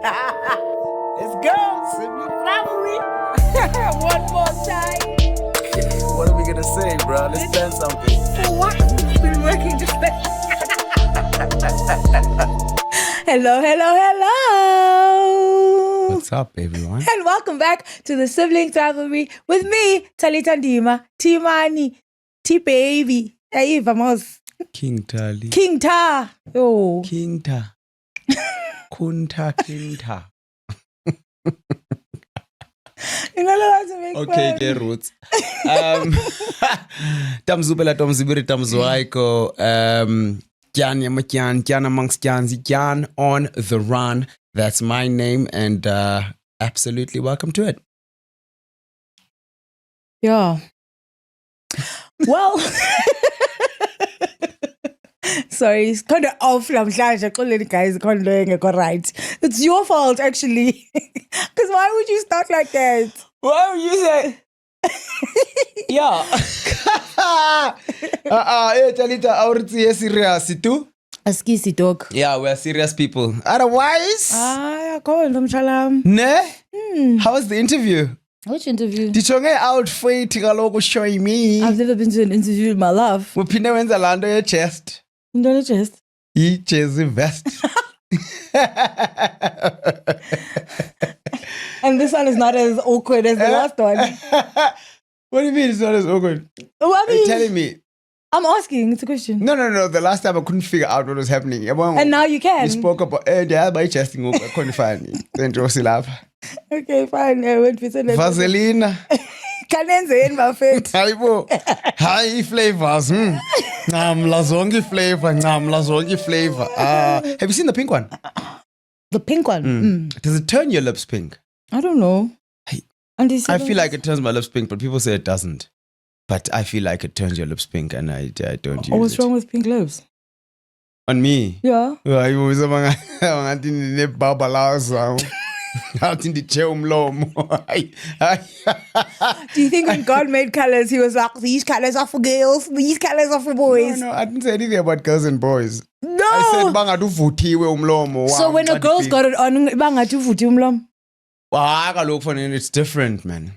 Let's go. Sibling rivalry. One more time. What are we gonna say, bro? Let's plan something. For what? We've been working just that. Hello. What's up, everyone? And welcome back to the Sibling Rivalry with me, Talita Ndima, Timani, T-Baby. Hey, vamos. King Tali. King Ta. Oh. King Ta. Kunta King Ta. You're not allowed to make Okay, fun. the roots. Tamzubela Tamzibiri Tamzuaiko. Kyan Makyan, Kyan amongst Kyanzi, Kyan on the run. That's my name, and absolutely welcome to it. Yeah. Well, sorry, it's kind of off. Guys, right. It's your fault, actually. Because why would you start like that? Why would you say? Yeah. Talita, our serious too. Askisi dog. Yeah, we're serious people. Otherwise, Go on, Shalam. ne? How was the interview? Which interview? Dichonge outfit kaloku showing me. I've never been to an interview in my life. Uphinde wenza lando ye chest. You know, just. Ichezi vest. And this one is not as awkward as the last one. What do you mean it's not as awkward? Well, I Are you mean, telling me? I'm asking. It's a question. No. The last time I couldn't figure out what was happening. And now you can. You spoke about by chesting over qualifying. Then Josilava. Okay, fine. I went with it. Vaseline. Kanenze in my face. Haibo. High flavors. Lazongi flavor. Have you seen the pink one? The pink one. Does it turn your lips pink? I don't know. Hey, And I feel like it turns my lips pink, but people say it doesn't. But I feel like it turns your lips pink, and I don't use what's it. wrong with pink lips? On me? Yeah. I was Do you think when God made colors, he was like, these colors are for girls, these colors are for boys? No, I didn't say anything about girls and boys. No. I said bangaduvuthiwe umlomo. So when a girl's got it on, bangathi uvuthi umlomo. Look for it, it's different, man.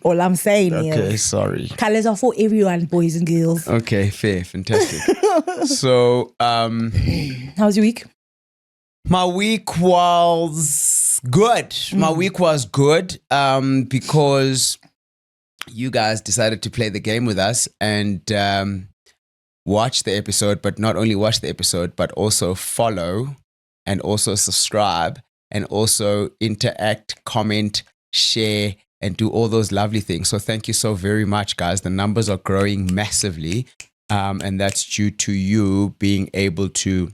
All I'm saying Okay, is, sorry. colors are for everyone, boys and girls. Okay, fair, fantastic. So, How's your week? my week was good. My week was good because you guys decided to play the game with us and watch the episode, but not only watch the episode, but also follow and also subscribe and also interact, comment, share, and do all those lovely things. So thank you so very much, guys. The numbers are growing massively, and that's due to you being able to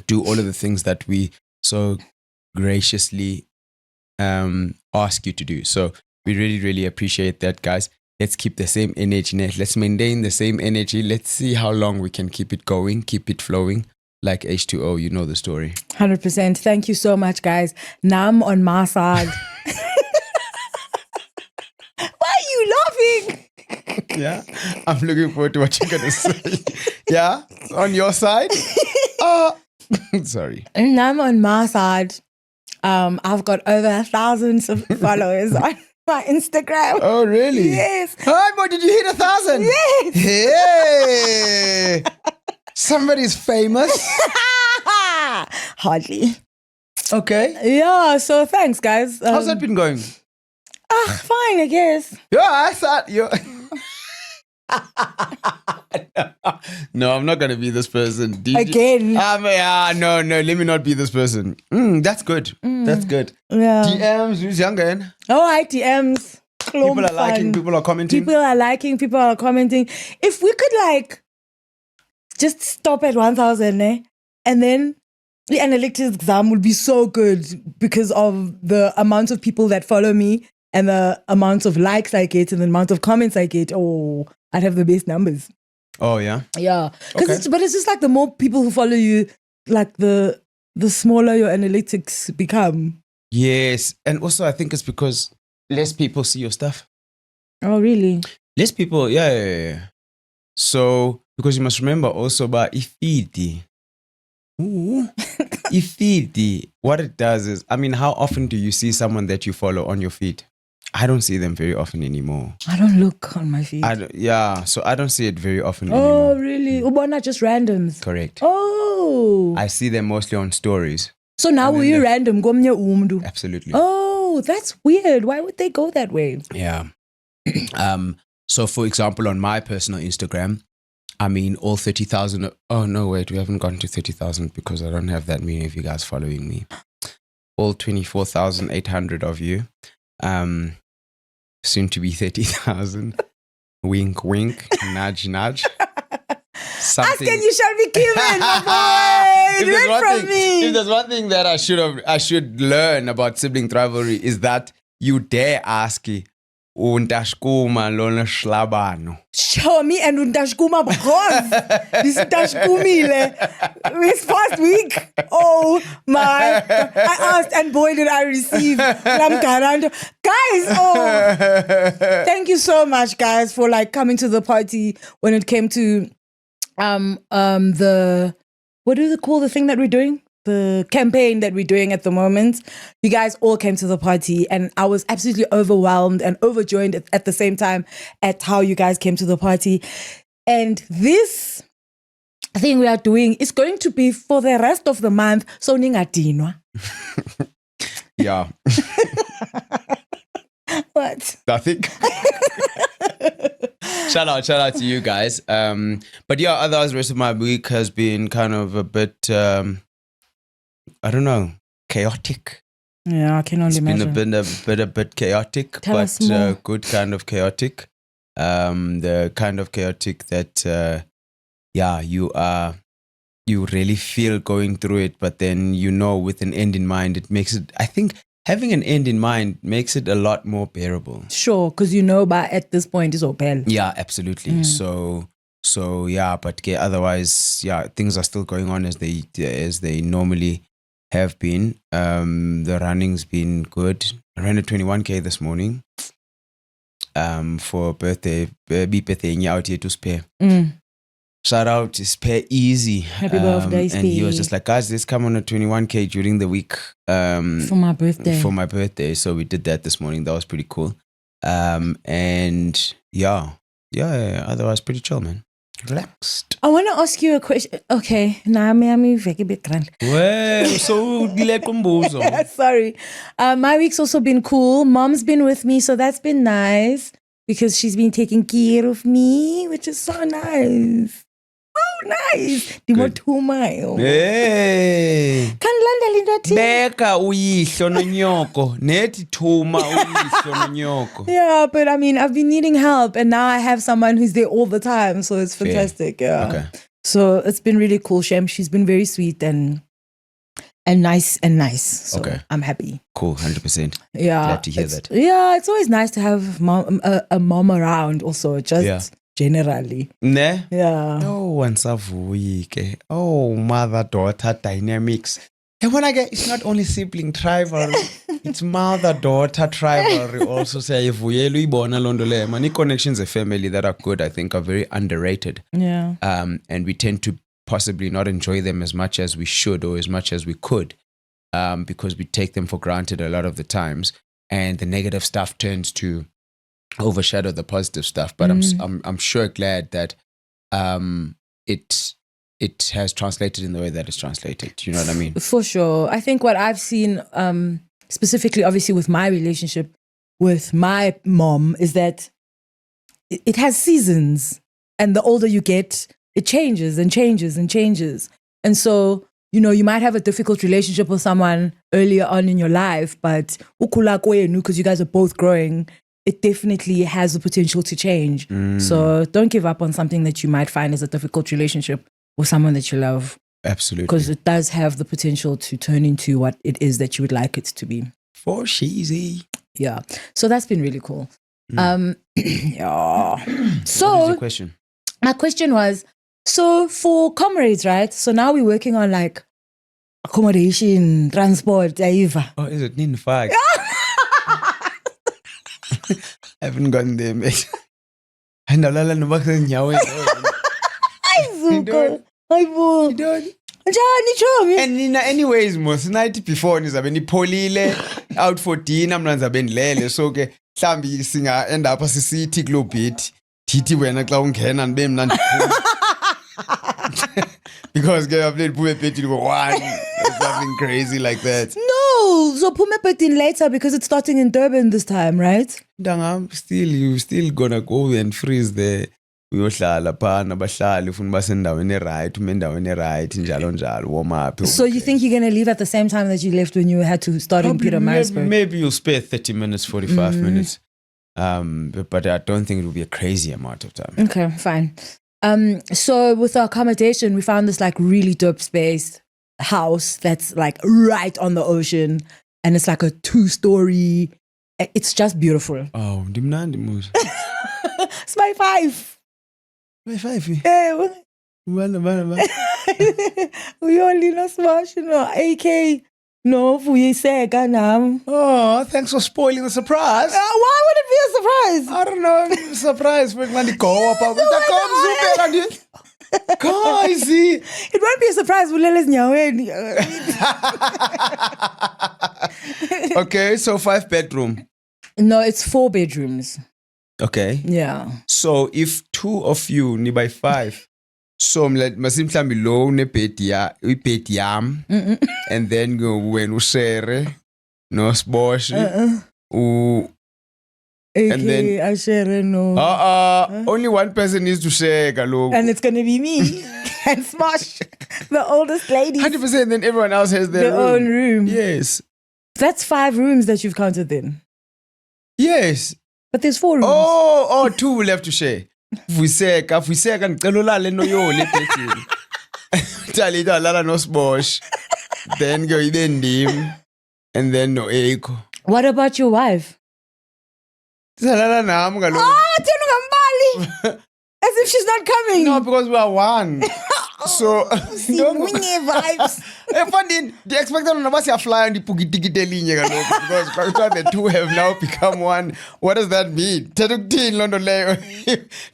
do all of the things that we so graciously ask you to do. So we really, really appreciate that, guys. Let's keep the same energy. Let's maintain the same energy. Let's see how long we can keep it going, keep it flowing. Like H2O, you know the story. 100%. Thank you so much, guys. Nam on my side. Why are you laughing? Yeah, I'm looking forward to what you're going to say. Yeah, on your side? Sorry. Nam on my side. I've got over 1,000 followers on my Instagram. Oh, really? Yes. Hi, boy, did you hit 1,000? Yes. Hey! Somebody's famous. Hardly. Okay. Yeah, so thanks, guys. How's that been going? Fine, I guess. Yeah, I thought you. No, I'm not going to be this person. Again. No, let me not be this person. That's good. That's good. Yeah. DMs, who's younger? Oh, hi, DMs. People are liking, people are commenting. People are liking, people are commenting. If we could just stop at 1,000, and then the analytics exam would be so good because of the amount of people that follow me and the amount of likes I get and the amount of comments I get. Oh, I'd have the best numbers. Oh, yeah? Yeah. Okay. But it's just like the more people who follow you, like the smaller your analytics become. Yes. And also I think it's because less people see your stuff. Oh, really? Less people, yeah. So, because you must remember also about ifidi. Ooh. Ifeed, what it does is, I mean, how often do you see someone that you follow on your feed? I don't see them very often anymore. I don't look on my feed. So I don't see it very often Oh, anymore. really? Ubona just randoms. Correct. Oh. I see them mostly on stories. So now will you random komnye umntu? Absolutely. Oh, that's weird. Why would they go that way? Yeah. So for example, on my personal Instagram, I mean, all 30,000. Oh, no, wait, we haven't gotten to 30,000 because I don't have that many of you guys following me. All 24,800 of you. Soon to be 30,000. Wink, wink, nudge, nudge. Ask and you shall be given, my boy. Learn from me. If there's one thing that I should learn about sibling rivalry is that you dare ask untashkuma lona shlabano. Show me and untashkuma because this tashkumile this past week. Oh my! I asked and boy did I receive. Guys, thank you so much, guys, for like coming to the party when it came to the what do they call the thing that we're doing? The campaign that we're doing at the moment. You guys all came to the party and I was absolutely overwhelmed and overjoyed at the same time at how you guys came to the party. And this thing we are doing is going to be for the rest of the month. So ningadinwa. Yeah. What? Nothing. Shout out to you guys. But yeah, otherwise the rest of my week has been kind of a bit I don't know, chaotic. Yeah, I can only imagine. It's been a bit chaotic, Tell us but more. good kind of chaotic. The kind of chaotic that you really feel going through it, but then with an end in mind, it makes it. I think having an end in mind makes it a lot more bearable. Sure, because by at this point it's open. Yeah, absolutely. So yeah, but otherwise, things are still going on as they normally have been. The running's been good. I ran a 21K this morning. For birthday out here to Spare. Shout out to Spare Easy. Happy birthday, Spare. And he was just like, guys, let's come on a 21K during the week. For my birthday. So we did that this morning. That was pretty cool. And yeah. Otherwise, pretty chill, man. Relaxed. I want to ask you a question. Okay, now I'm very big grand. Well, so sorry. My week's also been cool. Mom's been with me, so that's been nice because she's been taking care of me, which is so nice. Oh, nice. Good. 2 miles. Hey. Can Beka uyihlo nonyoko. Nethi thuma uyihlo nonyoko. Yeah, but I mean, I've been needing help and now I have someone who's there all the time, so it's fantastic. Fair. Yeah. Okay. So it's been really cool, Shem. She's been very sweet and nice. So okay. I'm happy. Cool, 100%. Yeah. Glad to hear that. Yeah, it's always nice to have a mom around also, just generally. Ne? Yeah. Oh, Wansavuike. Oh, mother-daughter dynamics. And when I get, it's not only sibling rivalry, it's mother-daughter rivalry also. Say, many connections of family that are good, I think, are very underrated. Yeah. And we tend to possibly not enjoy them as much as we should or as much as we could, because we take them for granted a lot of the times, and the negative stuff tends to overshadow the positive stuff. But I'm sure glad that it has translated in the way that it's translated. You know what I mean? For sure. I think what I've seen, specifically, obviously, with my relationship with my mom, is that it has seasons. And the older you get, it changes and changes and changes. And so, you might have a difficult relationship with someone earlier on in your life, but because you guys are both growing, it definitely has the potential to change. So don't give up on something that you might find as a difficult relationship with someone that you love. Absolutely. Because it does have the potential to turn into what it is that you would like it to be. For cheesy. Yeah. So that's been really cool. Yeah. So what is your question? My question was, so for comrades, right? So now we're working on like accommodation, transport, Aiva. Oh, is it in fact? I haven't gotten there, mate. And Hi, Zuko. Hi, Bo. Njani chomi? And nina anyways most night before nizabe nipholile out for dinner mna nizabe ndilele so ke mhlambi singa end up sisithi kulo beat thithi wena xa ungena nibe mna ndiphuma because ke I've played Pume Petit go one something crazy like that. No, so Pume Petit later because it's starting in Durban this time, right? Ndanga you still gonna go and freeze there. Uyohlala phana bahlali ufuna basendaweni right ume endaweni right njalo njalo warm up. So you think you're going to leave at the same time that you left when you had to start in Peter Marisburg? Maybe you'll spare 30 minutes 45 minutes. But I don't think it will be a crazy amount of time. Okay, fine. So with our accommodation, we found this like really dope space house that's like right on the ocean, and it's like a 2-story. It's just beautiful. Oh, ndimnandi muzi. It's my 5. My 5. Hey, Bana. we only know smash, AK. No, Vuyiseka nam. Oh, thanks for spoiling the surprise. Why would it be a surprise? I don't know. I'm surprised when I go up. Guys, it won't be a surprise. Okay, so 5 bedroom. No, it's 4 bedrooms. Okay. Yeah. So if 2 of you need by 5, so masimhlambi lo ibed yam, and then go when ushare no sbosh and then I share no. Only one person needs to share kaloku. And it's gonna be me and Smosh, the oldest lady. 100%. Then everyone else has their own room. Yes. That's 5 rooms that you've counted then. Yes. But there's 4 rooms. Oh, 2 will have to share. Vuyiseka ngicela ulale noyole ebhedini. Talita lala no Sbosh. Then go ibe ndim and then no Echo. What about your wife? Salala nami kaloku. Oh, Ngambali. As if she's not coming. No, because we are one. So vibes. Funding the expected number say fly and the ticket elinye kaloku because the 2 have now become one. What does that mean? 10 London leyo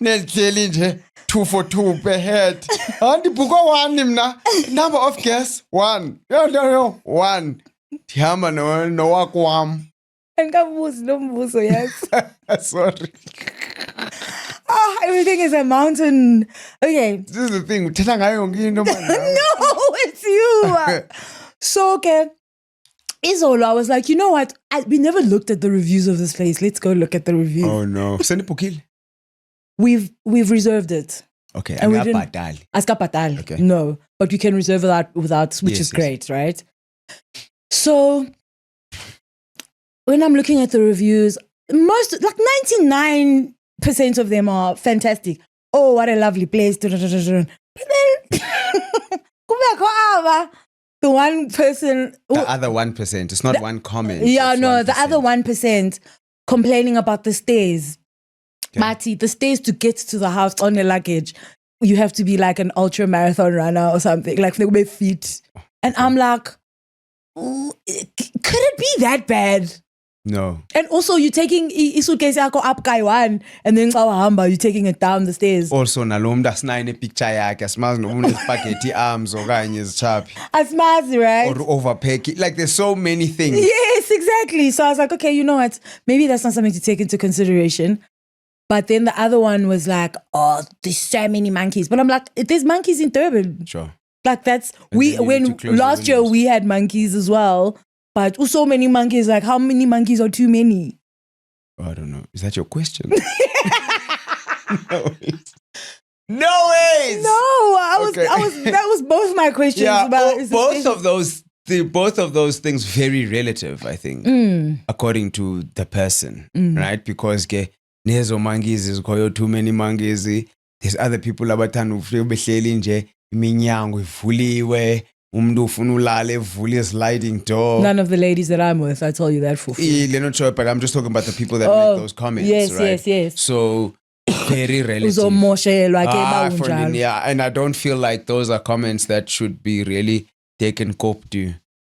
nehleli nje 2 for 2 per head. And the book 1 mna number of guests 1. No 1. Ndihamba no wakwam. Engabuzi lo mbuzo yes. Sorry. Everything is a mountain. Okay. This is the thing. Uthetha ngayo yonke into man. No, it's you. So, okay. Izolo, I was like, you know what? We never looked at the reviews of this place. Let's go look at the reviews. Oh no. Senipukile. We've reserved it. Okay. And we didn't Askapatal. Okay. No, but you can reserve that without, which is great, right? So when I'm looking at the reviews, most like 99% of them are fantastic. Oh, what a lovely place. But then the 1%. The other 1%. It's not one comment. Yeah, no, 1%. the other 1% complaining about the stairs. Okay. Mati, the stairs to get to the house on a luggage, you have to be like an ultra marathon runner or something, like with feet. And I'm like, could it be that bad? No. And also, you're taking suitcase up guy 1, and then you're taking it down the stairs. Also, nalomda asinaine picture yakhe asimazi nomuntu spaghetti arms okanye izichaphi. Asmazi, right? Or overpack. Like there's so many things. Yes, exactly. So I was like, okay, you know what? Maybe that's not something to take into consideration. But then the other one was like, oh, there's so many monkeys. But I'm like, there's monkeys in Durban. Sure. Like that's And when last year we had monkeys as well. But so many monkeys, like how many monkeys are too many? Oh, I don't know. Is that your question? No ways. No ways. No, that was both my questions. Yeah, about both of those things very relative, I think, according to the person, right? Because nezo monkeys is too many monkeys. There's other people abathanda behleli nje iminyango ivuliwe. Umntu ufuna ulala evule sliding door. None of the ladies that I'm with, I tell you that for free. They're not sure, but I'm just talking about the people that make those comments, yes, right? Yes. So very relative. Yeah, and I don't feel like those are comments that should be really taken cope to.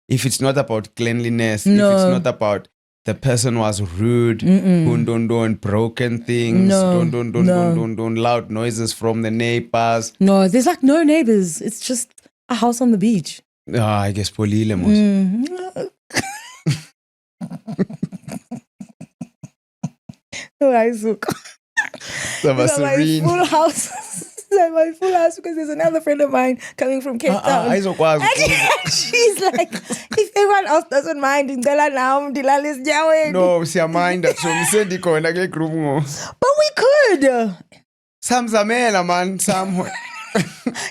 If it's not about cleanliness, if it's not about the person was rude, don't broken things, don't loud noises from the neighbors. No, there's like no neighbors. It's just A house on the beach. I guess Polile mos. No, I look. My serene. My full house. My full house because there's another friend of mine coming from Cape Town. She's like, if everyone else doesn't mind, no, siyamind so ngisendi khona ke group ngo. But we could. Samzamela man somewhere.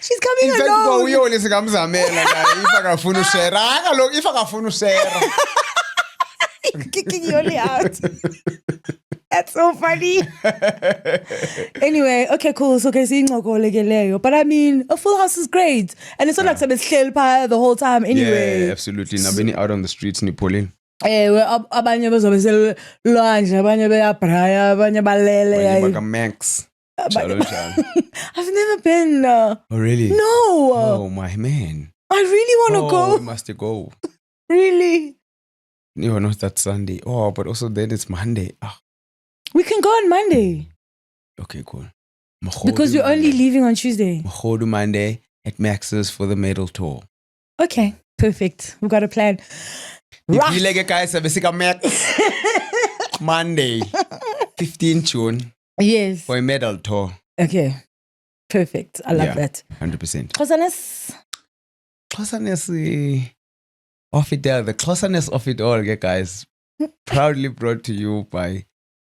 She's coming In fact, alone. uyole singamzamela naye if akafuna ushare. Kaloku if akafuna ushare. Kicking Yoli out. That's so funny. Anyway, okay, cool. So but I mean, a full house is great. And it's not like somebody's the whole time anyway. Yeah, absolutely. Nabeni out on the streets ni Pauline. Abanye bazobe lunch, abanye beyabraya, abanye balele. Max. I've never been. Oh, really? No. Oh, my man. I really want to go. We must go. Really? No, not that Sunday. Oh, but also then it's Monday. Oh. We can go on Monday. Okay, cool. Because we're only leaving on Tuesday. Mahodu Monday at Max's for the medal tour. Okay, perfect. We've got a plan. If you like a guy, Max Monday, 15 June. Yes. For a medal tour. Okay. Perfect. I love that. 100%. Xhosaness Of it all, the closeness of it all, guys, proudly brought to you by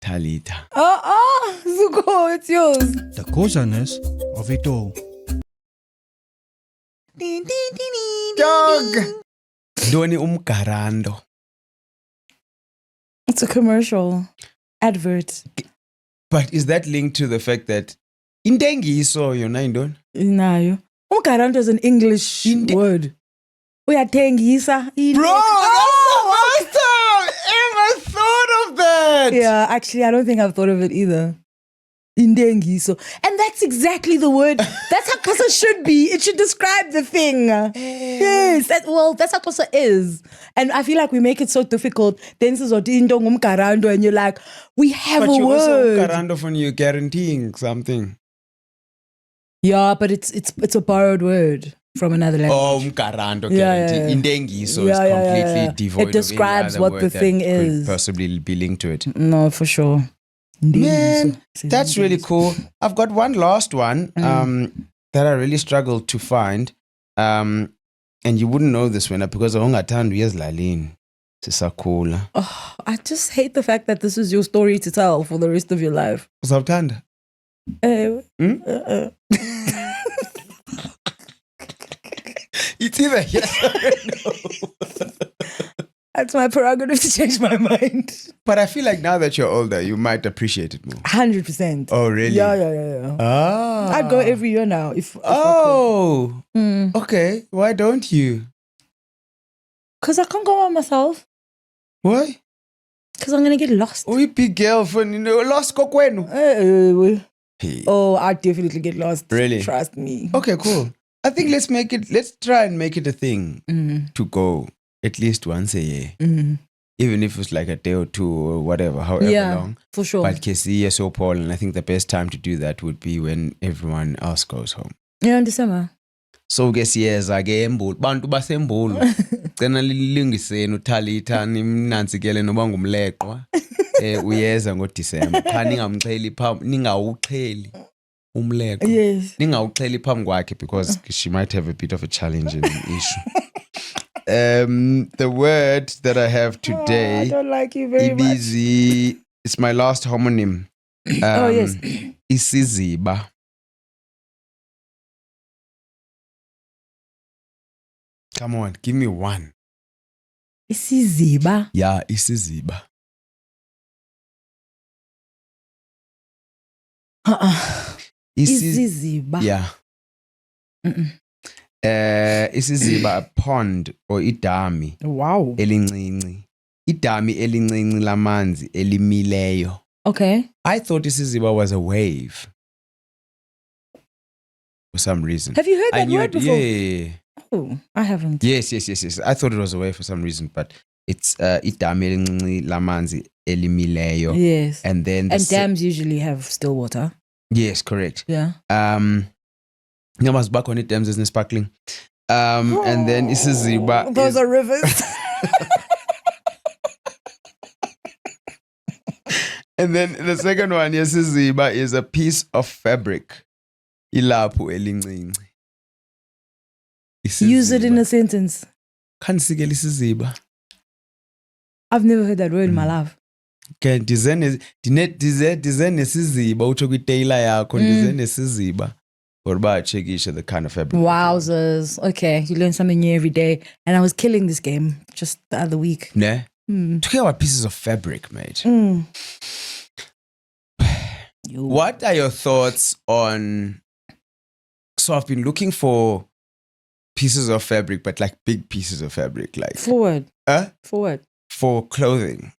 Talita. Zuko, it's yours. The closeness of it all. Dog! Doni umgarando. It's a commercial advert. But is that linked to the fact that intengiso yona indoni? Nayo. Umgarando is an English word. Uyathengisa. Bro, that's the first time I ever thought of that. Yeah, actually, I don't think I've thought of it either. Intengiso. And that's exactly the word. That's how Xhosa should be. It should describe the thing. Yes. That's how Xhosa is. And I feel like we make it so difficult. Then and you're like, we have a word. But you also umgarando when you're guaranteeing something. Yeah, but it's a borrowed word from another language. Oh, umgarando guarantee. Intengiso is completely devoid. It describes of any other what word the thing that is. Could possibly be linked to it. No, for sure. Man, that's really cool. I've got one last one that I really struggled to find. And you wouldn't know this one because I ongathanda uyezlalela. Sisakhula. Oh, I just hate the fact that this is your story to tell for the rest of your life. Uzawuthanda? It's either yes or no. That's my prerogative to change my mind. But I feel like now that you're older, you might appreciate it more. 100%. Oh, really? Yeah. I'd go every year now if I could. Okay. Why don't you? Because I can't go by myself. Why? Because I'm going to get lost. Oh, you big girlfriend, lost kokwenu. Hey. Oh, I'd definitely get lost. Really? Trust me. Okay, cool. I think let's try and make it a thing to go at least once a year. Even if it's like a day or two or whatever, however long. For sure. But Casey, so Paul, and I think the best time to do that would be when everyone else goes home. Yeah, in December. So siyeza ke eMbulu bantu basembulu cena lilingiseni uThalita nimnansikele noba ngumleqwa uyeza ngoDecember cha ningamxheli phambi ningawuxheli umleqwa ningawuxheli phambi kwakhe because she might have a bit of a challenging issue. The word that I have today I don't like you very much. It's my last homonym. Yes. Isiziba. Come on, give me one. Isiziba. Yeah, isiziba. Isiziba. Yeah. Isiziba, a pond or idami. Wow. Elincinci. Idami elincinci lamanzi elimileyo. Okay. I thought isiziba was a wave. For some reason. Have you heard that word before? Yeah. Oh, I haven't. Yes. I thought it was a wave for some reason, but it's idami elincinci lamanzi elimileyo. Yes. And then dams usually have still water. Yes, correct. Yeah. There must back on it dams isn't sparkling. And then isiziba Those is, are rivers. and then the second one yesiziba is a piece of fabric. Ilaphu elincinci. Use it in a sentence. Khansikela isiziba. I've never heard that word in my life. Okay, dize nesiziba utsho kwitayila yakho dize nesiziba. Or about chekisha the kind of fabric. Wowzers. Okay, you learn something new every day. And I was killing this game just the other week. Ne? Talking about pieces of fabric, mate. What are your thoughts on... So I've been looking for pieces of fabric, but like big pieces of fabric. Like Forward. Forward. For clothing.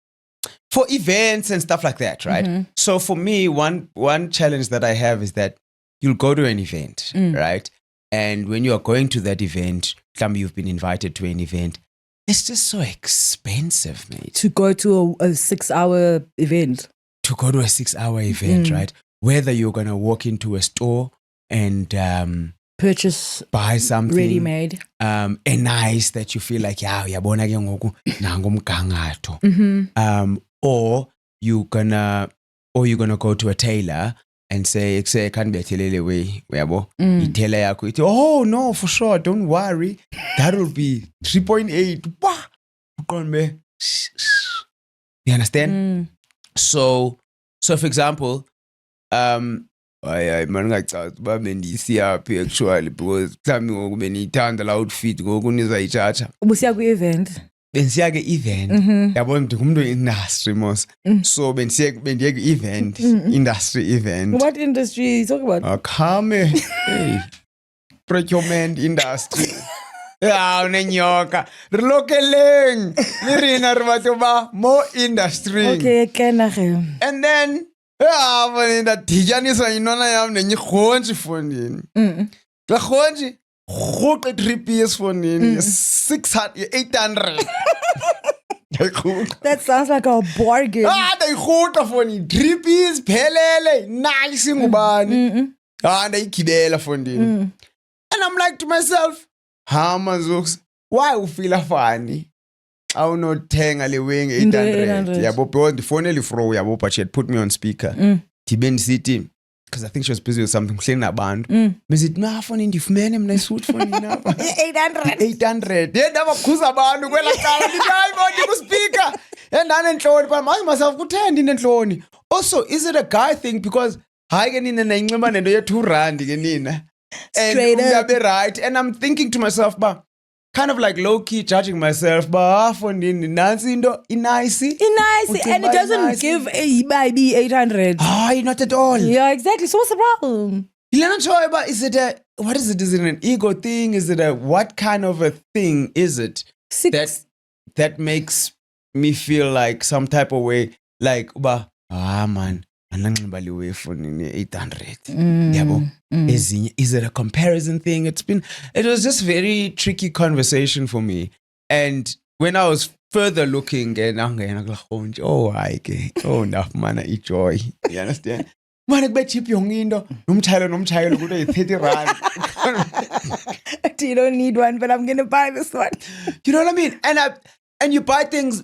For events and stuff like that, right? So for me, one challenge that I have is that you'll go to an event, right? And when you are going to that event, you've been invited to an event, it's just so expensive, mate. To go to a 6-hour event. To go to a 6-hour event, right? Whether you're going to walk into a store and purchase, buy something ready-made, a nice that you feel like, yeah, uyabona ke ngoku nangumgangatho. Or you're gonna go to a tailor and say can't be a tailor way, uyabo. Tailor yakho ithi, oh no, for sure, don't worry, that will be 3.8. You understand? So for example, I man ngacatha bendisiyaphi actually because mhlawumbe ngoku beniyithanda la outfit ngoku nizayitshatsha. Ubusiya kwi-event. Bensiya ke-event. Yabona ndingumntu industry mos. So bendiye ku-event, industry event. What industry are you talking about? Khame. Hey. Procurement industry. Ya unenyoka. Re lokeleng. Le rena re batho ba mo industry. Okay, kena ge. And then bona ndadityanyiswa yintwana yam nenyikhonji efondini. La khonji rhoqe 3 piece efondini 800. That sounds like a bargain. Ndayirhoqa fondini 3 piece phelele nice ngubani. Ndayigibela fondini. And I'm like to myself, Mazux, why you feel funny? I will not tang a wing 800. Yabo, the phone fro yabo, but she had put me on speaker. Tiben City, because I think she was busy with something, cleaning a band. Is it my phone in the man? I'm nice food for 800. 800. They never cruise a band to go like the speaker. And then in Tloni, but I myself could tend in Tloni. Also, is it a guy thing? Because I get in an England and you're too randy in. Straight up. Right. And I'm thinking to myself, but kind of like low-key judging myself, but and it doesn't give a baby 800. Not at all. Yeah, exactly. So what's the problem? Is it a what is it? Is it an ego thing? Is it a what kind of a thing is it that makes me feel like some type of way like man. Ananxibaliwe efonini 800. Yabo. Is it a comparison thing? It was just very tricky conversation for me. And when I was further looking and enough man joy. You understand? Man ekube cheap yong into nomchayelo kude 30 rand. You don't need one, but I'm going to buy this one. You know what I mean? And you buy things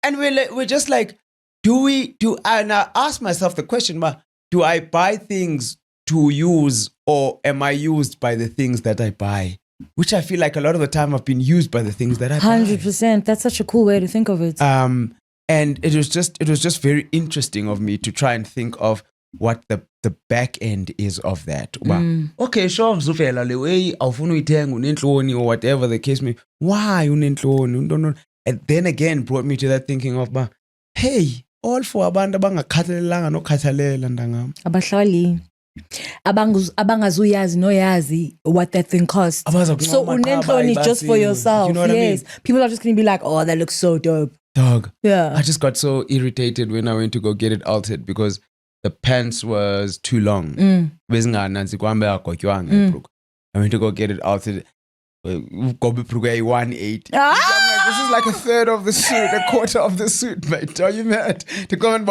and we're just like, and I ask myself the question, do I buy things to use or am I used by the things that I buy? Which I feel like a lot of the time I've been used by the things that I buy. 100%. That's such a cool way to think of it. And it was just very interesting of me to try and think of what the back end is of that. Okay, sure, mzuvela le way awufuna uyithenga unenhloni or whatever the case may. Why unenhloni? And then again brought me to that thinking of hey, all for abantu abangakhathalelanga nokhathalela ndangam. Abahlali abangazuyazi noyazi what that thing costs. So unenhloni just for yourself. You know what I mean? People are just going to be like, oh, that looks so dope. Dog. Yeah. I just got so irritated when I went to go get it altered because the pants was too long. I went to go get it altered. 180. I'm like, this is like a third of the suit, a quarter of the suit, mate. Are you mad? To come and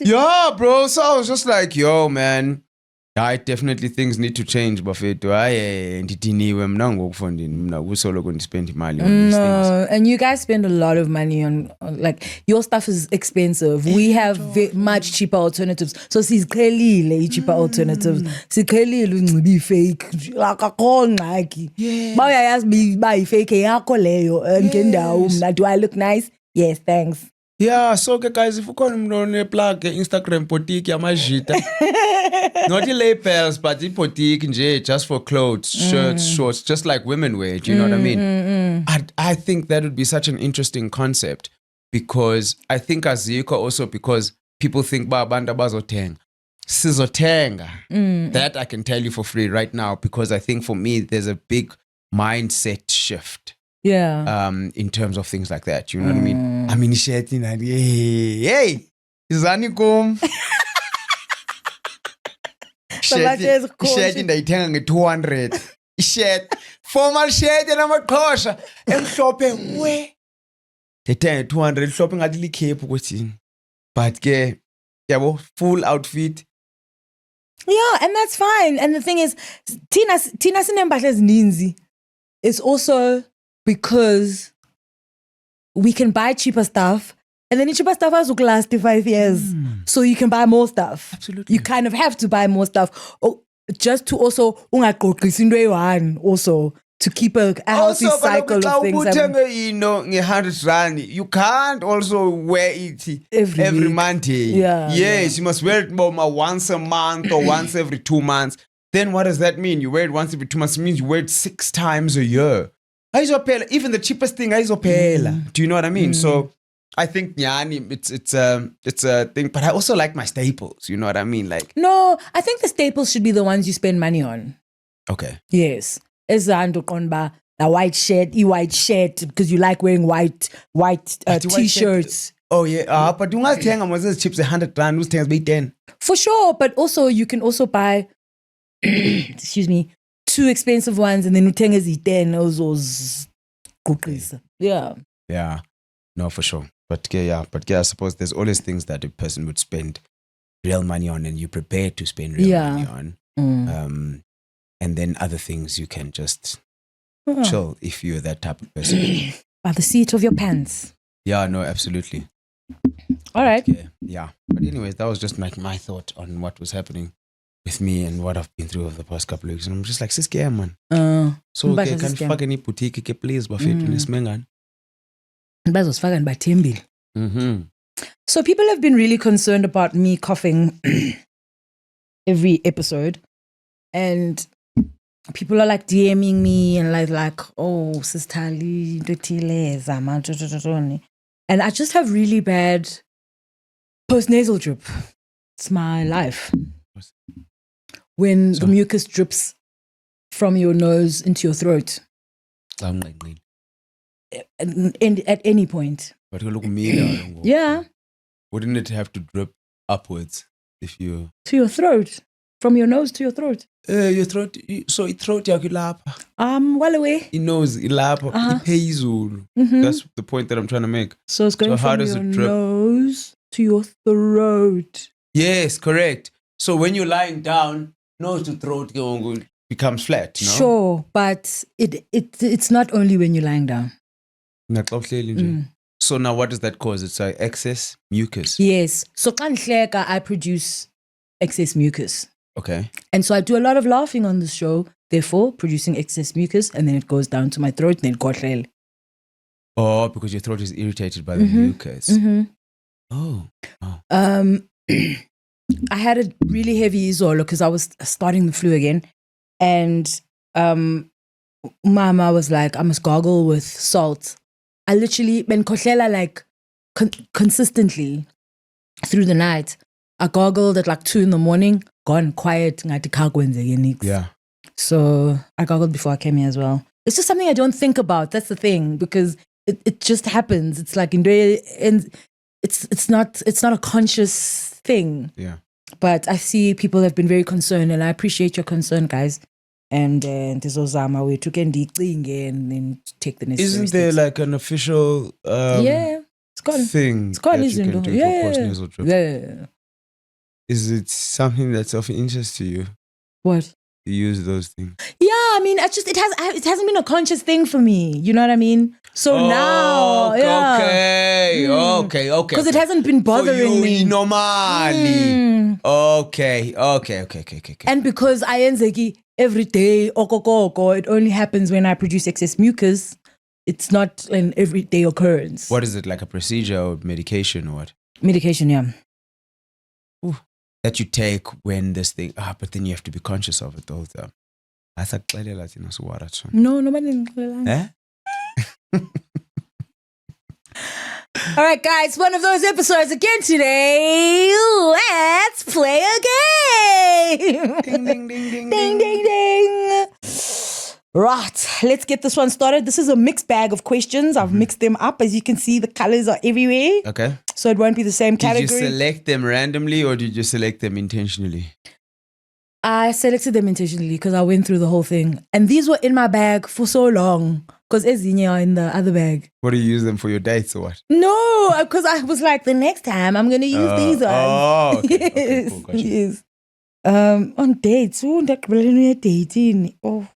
yeah, bro. So I was just like, yo, man. I definitely things need to change, bafethu. Hayi ndidiniwe mna ngokufundini mna kusoloko ndispend imali on these things. No, and you guys spend a lot of money on like your stuff is expensive. We have much cheaper alternatives. So sizichelile cheaper alternatives. Sichelile unxibi fake. Akakho ngxaki. Bayayazi ba fake yakho leyo ngendawo mna. Do I look nice? Yes, thanks. Yeah, so ke guys, if ukhona umuntu oneplug Instagram boutique yamajita. Not labels, but boutique nje, just for clothes, shirts, shorts, just like women wear. Do you know what I mean? I think that would be such an interesting concept because I think azikho also because people think ba abantu abazotenga. Sizotenga. That I can tell you for free right now because I think for me there's a big mindset shift. Yeah. In terms of things like that. You know what I mean? I mean, shirt in hey, izani kum. Shirt ndayithenga nge-200. Shirt, formal shirt enamaqhosha emhlophe we. Ndayithenga nge-200 emhlophe ngathi likhepu kwethini. But ke yabo full outfit. Yeah, and that's fine. And the thing is, Tina sinempahla ezininzi. It's also because we can buy cheaper stuff and then the cheaper stuff has to last 5 years. So you can buy more stuff. Absolutely. You kind of have to buy more stuff. Just to also ungaxoxisi into eyi-one also to keep a healthy also, cycle of things. Rand, you can't also wear it every Monday. Yeah, yes, you must wear it once a month or once every 2 months. Then what does that mean? You wear it once every 2 months. It means you wear it 6 times a year. Even the cheapest thing, do you know what I mean? So I think it's a thing, but I also like my staples. You know what I mean? Like no, I think the staples should be the ones you spend money on. Okay. Yes, ezando konba the white shirt because you like wearing white t-shirts. Oh yeah, but you must hang on those chips 100 rand. Who's 10? For sure, but also you can also buy, excuse me, 2 expensive ones and then uthenga ezi-10 those cookies. Yeah. Yeah. No, for sure. But I suppose there's always things that a person would spend real money on and you're prepared to spend real money on. And then other things you can just chill if you're that type of person. By the seat of your pants. Yeah, no, absolutely. All right. Yeah. But anyways, that was just my thought on what was happening with me and what I've been through over the past couple of weeks. And I'm just like, siske man. So okay, can you fuck any boutique please buffet nesmengan? So people have been really concerned about me coughing every episode. And people are like DMing me and like oh, Sis Tali, and I just have really bad postnasal drip. It's my life. When the mucus drips from your nose into your throat. And at any point. But you look mean. Yeah. Wouldn't it have to drip upwards if you... To your throat. From your nose to your throat. Your throat, so your throat yakilapha. Well away. Your nose ilapha. That's the point that I'm trying to make. So it's going from your nose to your throat. Yes, correct. So when you're lying down, nose to throat becomes flat, no? Sure, but it's not only when you're lying down. So now what does that cause? It's like excess mucus. Yes. So I produce excess mucus. Okay. And so I do a lot of laughing on the show, therefore producing excess mucus, and then it goes down to my throat and then kohlele. Oh, because your throat is irritated by the mucus. Oh. I had a really heavy izolo because I was starting the flu again. And Mama was like, I must gargle with salt. I literally been kohlele like consistently through the night. I gargled at like 2 a.m, gone quiet. Yeah. So I gargled before I came here as well. It's just something I don't think about. That's the thing, because it just happens. It's like and it's not a conscious thing. Yeah. But I see people have been very concerned, and I appreciate your concern, guys. And Tizozama, we took and then take the necessary Isn't there steps. like an official it's gone. thing It's gone, that you isn't can it? do Yeah. for postnasal drip? Yeah. Is it something that's of interest to you? What? You use those things. Yeah, I mean, it hasn't been a conscious thing for me. You know what I mean? So now, yeah. Okay. Because it hasn't been bothering me. Normally. Okay. And because I enzeki every day, okokoko, it only happens when I produce excess mucus. It's not an everyday occurrence. What is it, like a procedure or medication or what? Medication, yeah. That you take when this thing, but then you have to be conscious of it all the time. I thought No, nobody. Eh? All right, guys, one of those episodes again today. Let's play a game. Ding, ding, ding, ding, Ding, ding, ding. Right, let's get this one started. This is a mixed bag of questions. I've mixed them up. As you can see, the colors are everywhere. Okay. So it won't be the same Did category. you select them randomly or did you select them intentionally? I selected them intentionally because I went through the whole thing. And these were in my bag for so long because ezinye are in the other bag. What do you use them for, your dates or what? No, because I was like, the next time I'm going to use these ones. Oh, okay. Yes, Okay, cool, gotcha. yes. On dates. Oh, dating. Oh.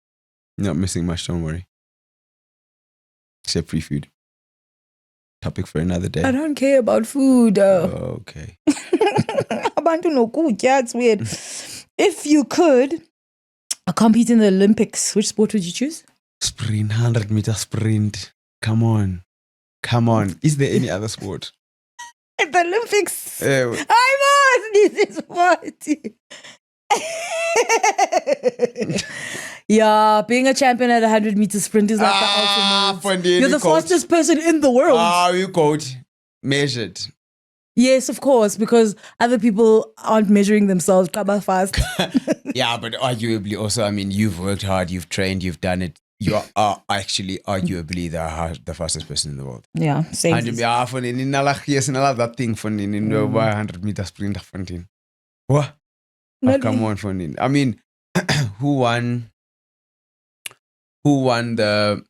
Not missing much, don't worry. Except free food. Topic for another day. I don't care about food. Okay. Abantu nokutya, it's weird. If you could compete in the Olympics, which sport would you choose? Sprint, 100-meter sprint. Come on. Is there any other sport? At the Olympics. Eh, I was. This is what. Yeah, being a champion at 100-meter sprint is like the ultimate. You're the fastest person in the world. You coach. Measured. Yes, of course, because other people aren't measuring themselves fast. Yeah, but arguably also, I mean, you've worked hard, you've trained, you've done it. You are actually arguably the fastest person in the world. Yeah, same. That thing for 100-meter sprint. What? Come on, Fonin. I mean, who won the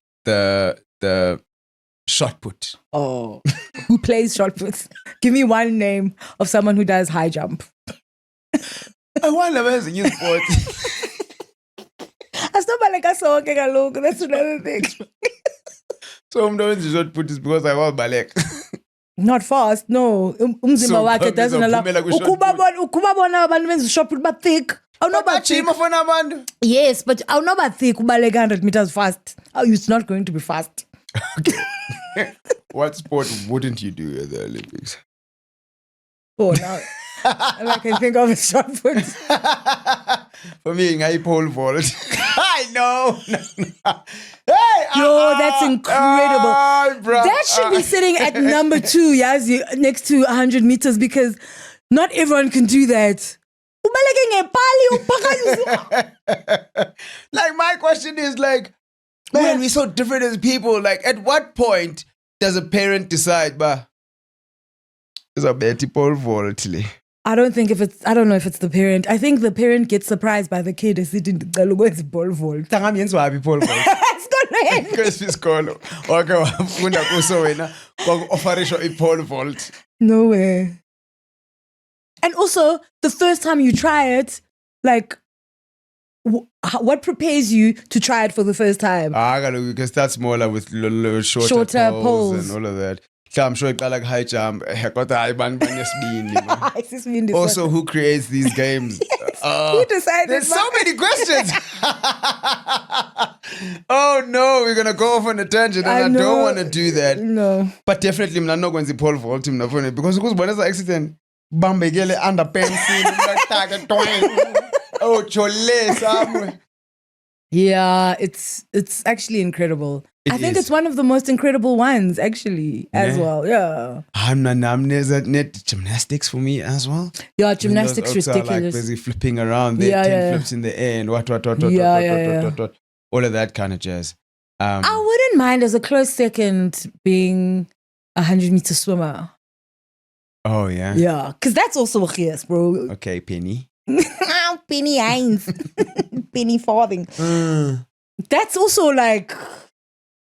shot put? Oh, who plays shot put? Give me one name of someone who does high jump. I want to mention you sport. That's another thing. So I'm doing the shot put is because I want balek. Not fast, no. Umzimba wakhe doesn't allow. Ukuba bona abantu benza shot put but thick. Yes, but I'm not thick. Ubaleka 100 meters fast. Oh, it's not going to be fast. What sport wouldn't you do at the Olympics? Oh, now all I can think of is shot put. For me, I pole vault. I know. Hey, Yo, that's incredible. Bro. That should be sitting at number 2, Yazi, next to 100 meters because not everyone can do that. Like, my question is like, man, we're so different as people. Like, at what point does a parent decide, bah, is a Betty pole vault? I don't know if it's the parent. I think the parent gets surprised by the kid sitting the pole vault. Pole vault. Because isikolo wake wafunda kuso wena kwaku-offerishwa i-pole vault. No way. And also, the first time you try it, like, what prepares you to try it for the first time? You can start smaller with shorter poles and all of that. I'm sure it's like high jump. Also, who creates these games? Who decided? There's so many questions. Oh no, we're gonna go off on a tangent, and I don't want to do that. No, but definitely, I'm not going to pole vault him because when there's an accident, bambegele under pencil, oh chole somewhere. Yeah, it's actually incredible. I think it's one of the most incredible ones, actually, as well. Yeah. Net gymnastics for me as well. Yeah, gymnastics ridiculous. Like busy flipping around, 10 flips in the air, and what, all of that kind of jazz. I wouldn't mind as a close second being a 100-meter swimmer. Oh yeah. Yeah, because that's also a yes, bro. Okay, Penny. Penny Hines. Penny farthing. That's also like.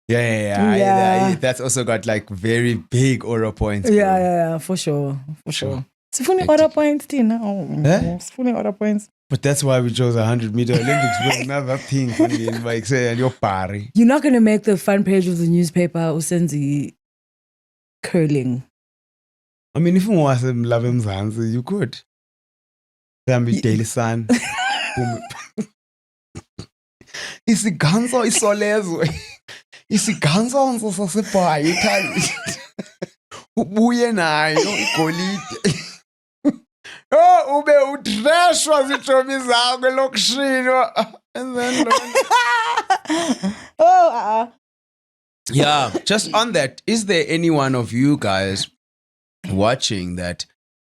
Yeah. That's also got like very big aura points. Bro. Yeah, for sure. Sifuni aura points, Tina. Sifuni aura points. But that's why we chose 100-meter Olympics. But another thing, like say, and you're party. You're not going to make the front page of the newspaper Usenzi curling. I mean, if you want to love him, you could. Zambi Daily Sun. Isiganzo isolezo. Isiganzo sasebhayi ithanda. Ubuye nayo igolide. Oh, ube udreshwa zitshomi zakho elokishini. And then Yeah, just on that, is there any one of you guys watching that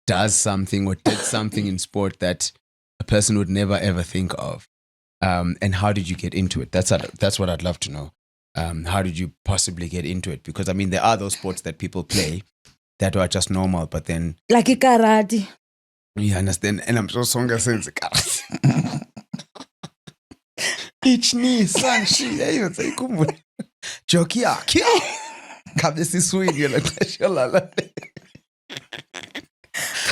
does something or did something in sport that a person would never ever think of? And how did you get into it? That's what I'd love to know. How did you possibly get into it? Because I mean, there are those sports that people play that are just normal, but then like a karate. You understand? And I'm so songa sense karate. Each knee, son, she, you say, come on. Jokia, kia. Kabesi sweet, you're like, shalala.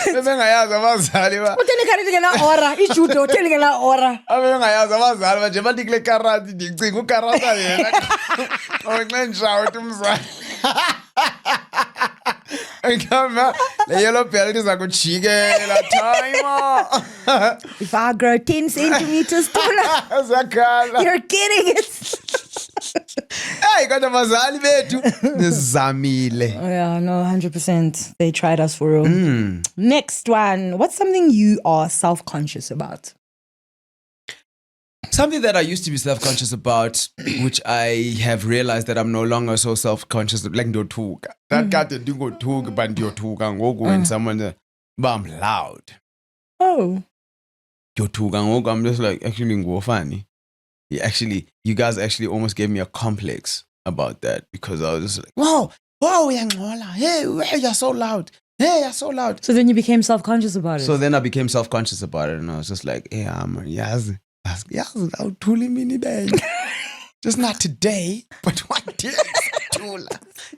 Bengayazi abazali ba. Utheni karate ke na ora, ijudo utheni ke na ora. Bengayazi abazali ba nje bathi kule karate ndicinga ukarata yena. Oxa njalo uthi umzali. Ngama le yellow belt iza kujikela timer. If I grow 10 centimeters taller, Zakhala. you're getting it. Hey, kodwa abazali bethu nizamile. Oh yeah, no, 100%. They tried us for real. Next one. What's something you are self-conscious about? Something that I used to be self-conscious about, which I have realized that I'm no longer so self-conscious, like ndiyothuka. That kade ndingothuki but ndiyothuka ngoku when someone but I'm loud. Oh. Ndiyothuka ngoku I'm just like actually ngofani. You guys actually almost gave me a complex about that because I was just like, wow, uyangxola. Hey, you're so loud. Hey, you're so loud. So then you became self-conscious about it. So then I became self-conscious about it and I was just like, hey, yazi, awuthuli mini bang. Just not today, but one day Tula.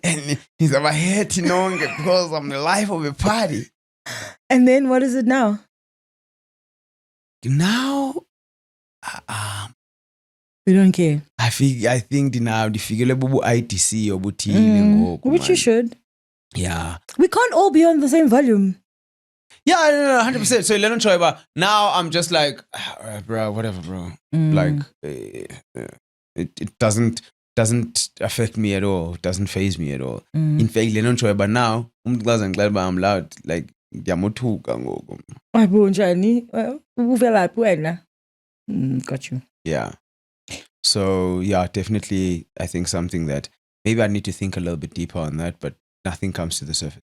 And he's about head to know because I'm the life of a party. And then what is it now? Now, You don't care. I think now the figure bubu ITC or butile Which you should. Yeah. We can't all be on the same volume. Yeah, no, 100%. So let me try about now. I'm just like, bro, whatever, bro. Like, it doesn't affect me at all. It doesn't faze me at all. In fact, let me try about now. I'm loud. Like, yamothuka ngoku. Ayibonjani? Uvelaphi wena? Got you. Yeah. So yeah, definitely. I think something that maybe I need to think a little bit deeper on that, but nothing comes to the surface.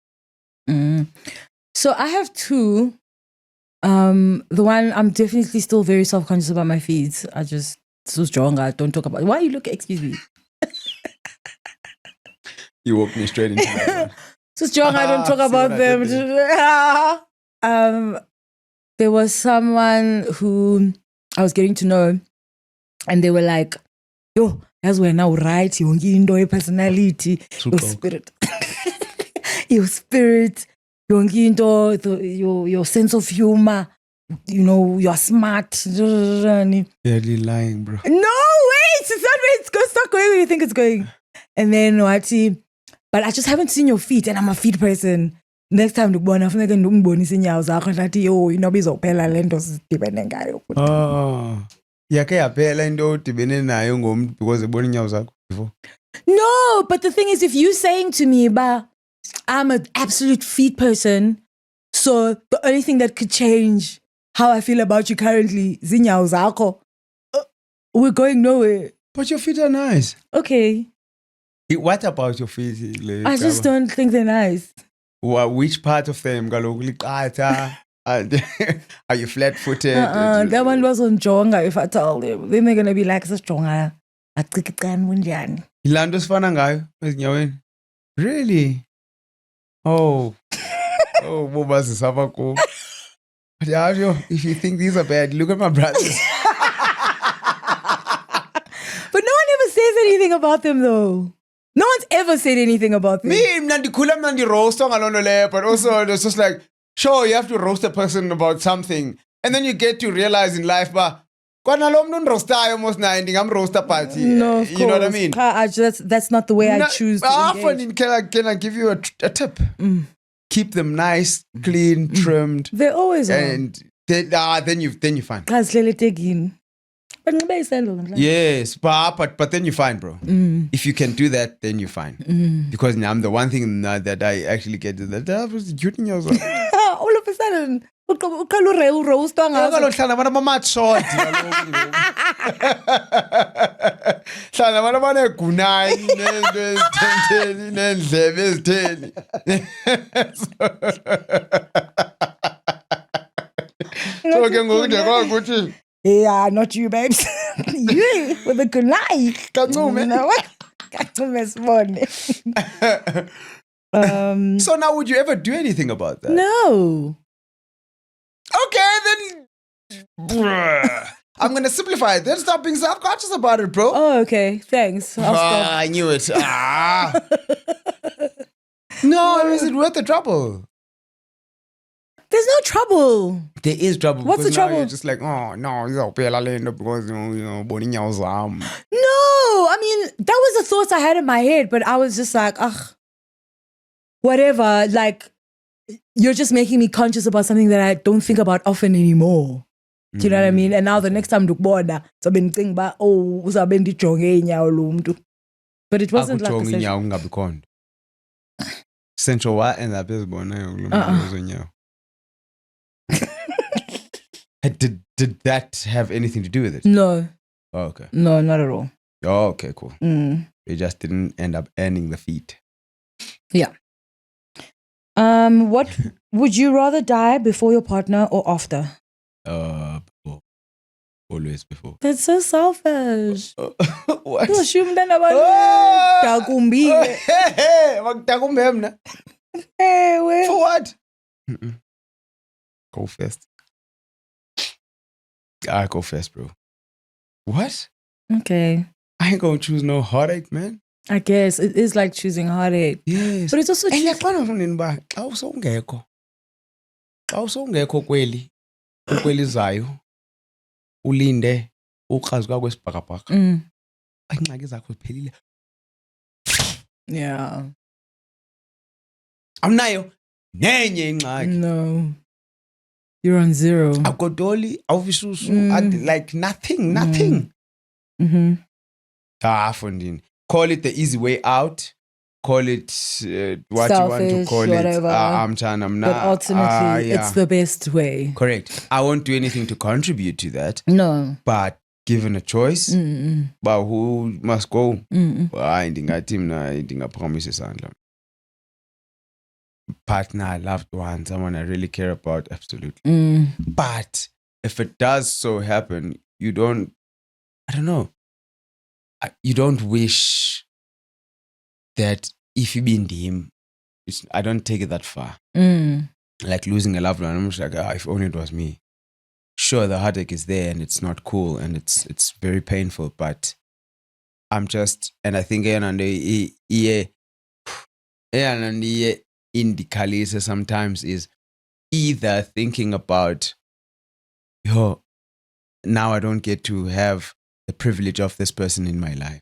So I have two. The one I'm definitely still very self-conscious about my feet. This was strong. I don't talk about it. Why you look? Excuse me. You walked me straight into that one. So strong. I don't talk about them. There was someone who I was getting to know, and they were like, "Yo, as we're now right, you into personality, your spirit, your spirit." Your sense of humor, you're smart. You're really lying, bro. No, wait, it's not where it's going. Stop going where you think it's going. And then but I just haven't seen your feet, and I'm a feet person. Next time ndikubona funeka ndikubonise inyawo zakho ndathi yo inoba izophela le nto sidibene ngayo. Oh. Yakhe yaphela into odibene nayo ngomntu because ebona inyawo zakho before. No, but the thing is, if you saying to me, I'm an absolute feet person, so the only thing that could change how I feel about you currently is inyawo zakho. We're going nowhere. But your feet are nice. Okay. What about your feet? I just don't think they're nice. Which part of them? Are you flat-footed? That one wasn't jonga, if I tell them. Then they're going to be like, this jonga. Ilando sifana ngayo ezinyaweni. Really? Oh, Bobazi Savako. If you think these are bad, look at my brothers. But no one ever says anything about them, though. No one's ever said anything about them. Me, Nandikula Nandi roast on Alonole, but also it's just like, sure, you have to roast a person about something. And then you get to realize in life, but almost 90, I'm roaster party. No, of you know what I course. mean? That's not the way I choose to engage. Can I give you a tip? Keep them nice, clean, trimmed, They always are. and then you fine. Yes, but then you're fine, bro. If you can do that, then you're fine. Because now I'm the one thing that I actually get is that I was shooting yourself. All of a sudden, roast Hlala bana bamatshothi hlala bana banegunani nento ezitheni nendlebe ezitheni so ke ngoku nje kwakuthi yeah, not you, babes. You with a good night. Kancume. No, Kancume sibone. So now would you ever do anything about that? No. Okay, then bruh. I'm gonna simplify it. Then stop being self-conscious about it, bro. Oh, okay. Thanks. I'll stop. I knew it. No, is it worth the trouble? There's no trouble. There is trouble. What's the because now trouble? You're just like, oh no, izawuphela le nto because boni nyawo zam. No, I mean, that was the thoughts I had in my head, but I was just like, whatever. Like, you're just making me conscious about something that I don't think about often anymore. Do you know what I mean? And now the next time ndikubona, zobe ndicinga uba, oh, uzabe ndijonge inyawo lo mntu. But it wasn't like a Akujonga session. inyawo ungabikho nto. Central wa enda bezibona kulo mntu zonyawo. Did that have anything to do with it? No. Oh, okay. No, not at all. Oh, okay, cool. They just didn't end up earning the feet. Yeah. What would you rather die before your partner or after? Before. Always before. That's so selfish. What? Ushiya umntana abantu dakumbile. Hey, wakudakumbe mna. Ewe. For what? Go first. Go first, bro. What? Okay. I ain't gonna choose no heartache, man. I guess it is like choosing heartache. Yes. But it's also And yaqala mfundini ba xa usongekho kweli ukwelizayo ulinde uqhazuka kwesibhakabhaka ingxaki zakho ziphelile. Yeah. Awunayo nenye ingxaki. No. You're on zero. Akodoli, awuvisusu, like nothing. Fundini. Call it the easy way out. Call it what Selfish, you want to call whatever. it. I'm trying. I'm not. But ultimately, it's the best way. Correct. I won't do anything to contribute to that. No. But given a choice, but who must go? Hayi ndingathi mna ndingaphakamisa isandla. Partner, loved one, someone I really care about, absolutely. But if it does so happen, you don't wish that if you been him, I don't take it that far. Like losing a loved one, I'm just like, if only it was me. Sure, the heartache is there and it's not cool and it's very painful, but I'm just, and I think indicalisa sometimes is either thinking about, now I don't get to have the privilege of this person in my life.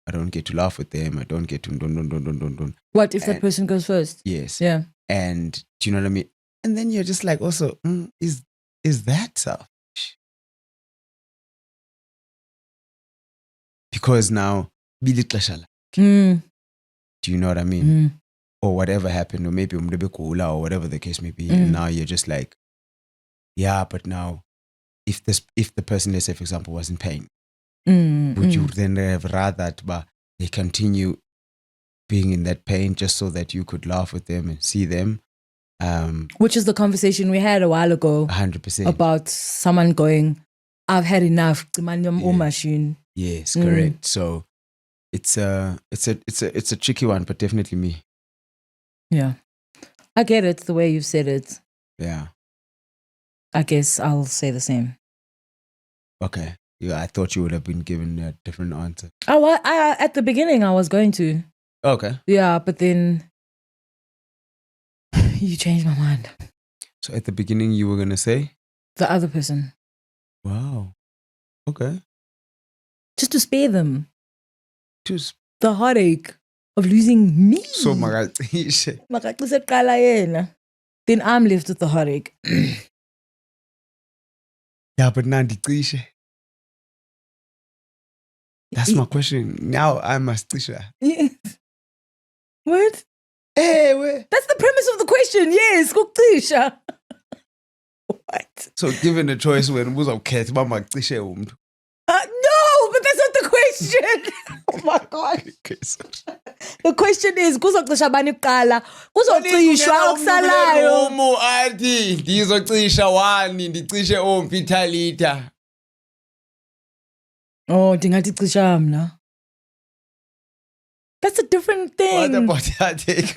I don't get to laugh with them. I don't get to don't. What if that person goes first? Yes. Yeah. And do you know what I mean? And then you're just like, also, is that selfish? Because now, do you know what I mean? Or whatever happened, or maybe or whatever the case may be. And now you're just like, yeah, but now, if the person, let's say, for example, was in pain, would you then have rather but they continue being in that pain just so that you could laugh with them and see them? Which is the conversation we had a while ago 100%. about someone going, I've had enough. Machine. Yes, correct. So it's a tricky one, but definitely me. Yeah. I get it the way you've said it. Yeah. I guess I'll say the same. Okay. Yeah, I thought you would have been given a different answer. Oh, at the beginning I was going to. Okay. Yeah, but then you changed my mind. So at the beginning you were going to say? the other person. Wow. Okay. Just to spare them Just the heartache of losing me. so makacishe. Makaqisa kuqala yena. Then I'm left with the heartache. Yeah, but nandicishe. That's my question. Now I must tisha. What? Hey, wait. That's the premise of the question. Yes, kuqisha. What? So given the choice when uzawukhetha uba makucishe umntu. No, but that's not the question. Oh my God. Okay, sorry. The question is, kuzocisha bani kuqala? Kuzocishwa okusalayo. Umu athi ndizocisha wani ndicishe omphi Lita. Oh, ndingathi cisha mna. That's a different thing. What about heartache?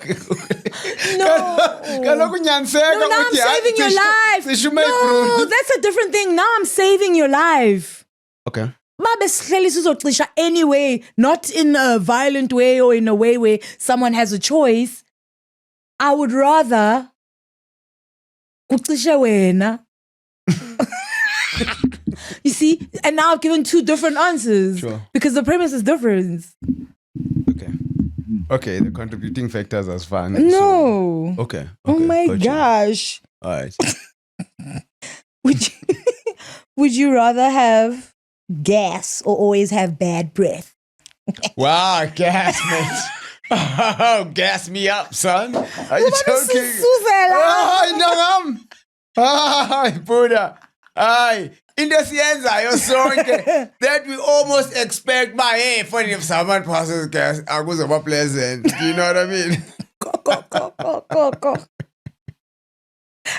No. Kaloku nyaniseka No, now I'm uthi, saving your life. cishe No, umayibruni. that's a different thing. Now I'm saving your life. Okay. Babe sihleli sizocisha anyway, not in a violent way or in a way where someone has a choice. I would rather kucishe wena. You see? And now I've given two different answers. Sure. Because the premise is different. Okay. Okay, the contributing factors as fun. No. So, okay. Oh my gotcha. gosh. All right. Would you rather have gas or always have bad breath? Wow, gas, mate. Oh, gas me up, son. Are you joking? Ay, nangam. Ay, Buddha. Ay, into siyenzayo sonke that we almost expect by hey, funny if someone passes gas, akuzoba pleasant. Do you know what I mean?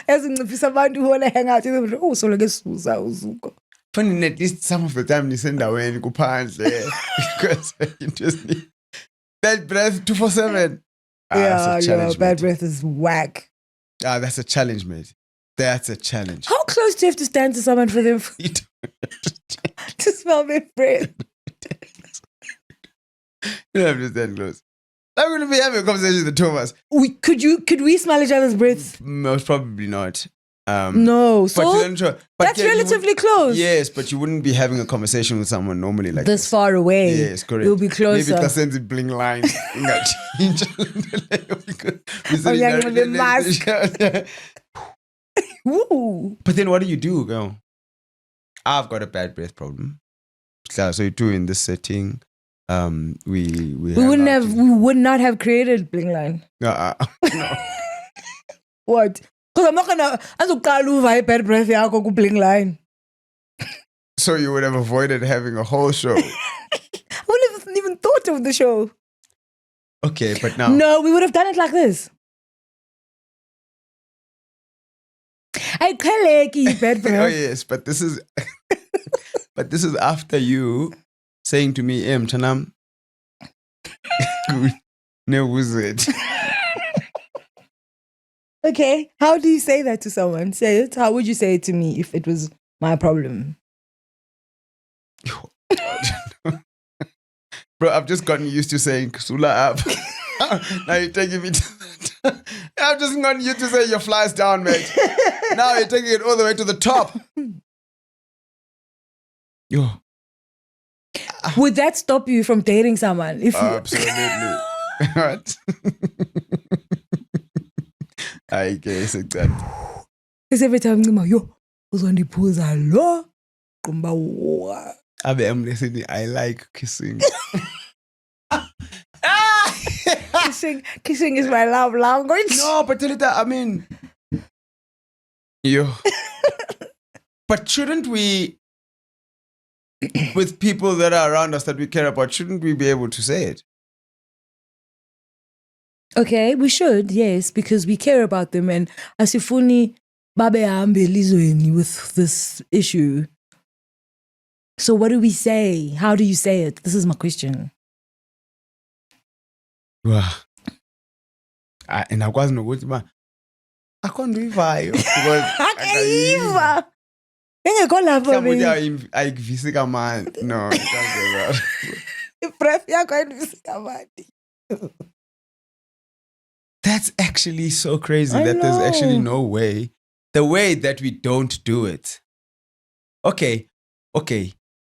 Ezinciphisa abantu who wanna hang out with them. Oh, so like suza uzuko. Funny, at least some of the time nisendaweni kuphandle because you just need bad breath 247. Yeah, bad breath is whack. That's a challenge, mate. That's a challenge. How close do you have to stand to someone for them You don't to smell their breath? have to stand close. I'm going to be having a conversation with the two of us. Could we smell each other's breaths? Most probably not. No. But So you're not sure. But that's yeah, you relatively would- close. Yes, but you wouldn't be having a conversation with someone normally like This far away. Yes, correct. You'll be closer. Maybe sends a bling line. Oh, yeah, with the mask. Woo. But then what do, girl? I've got a bad breath problem. So you two in this setting, we would not have created Bling Line. No. What? Because I'm not gonna azuqala bad breath yakho ku Bling Line. So you would have avoided having a whole show. I wouldn't have even thought of the show. Okay, but now No, we would have done it like this. I khaleki bad oh breath. yes, but this is but this is after you saying to me, Mtanam, no wizard. Okay, how do you say that to someone? Say it. How would you say it to me if it was my problem? Bro, I've just gotten used to saying Kusula up. Now you're taking me to I've just gotten used to saying your flies down, mate. Now you're taking it all the way to the top. Yo. Would that stop you from dating someone? If you... Absolutely. What? I guess exactly. Because every time yo, uzondiphuza lo, qumba wa. I'm listening. I like kissing. Kissing is my love language. No, but Talita, I mean, yo. But shouldn't we, with people that are around us that we care about, shouldn't we be able to say it? Okay, we should, yes, because we care about them and asifuni babe ahambe elizweni with this issue. So what do we say? How do you say it? This is my question. Wow. And I wasn't good, man. I can't do it because Akaiva. Engekho lapho mina. ayikuvisi man. No, you can't do that. Breath yakho ayivisi manje. That's actually so crazy I that there's actually know. no way the way that we don't do it. Okay.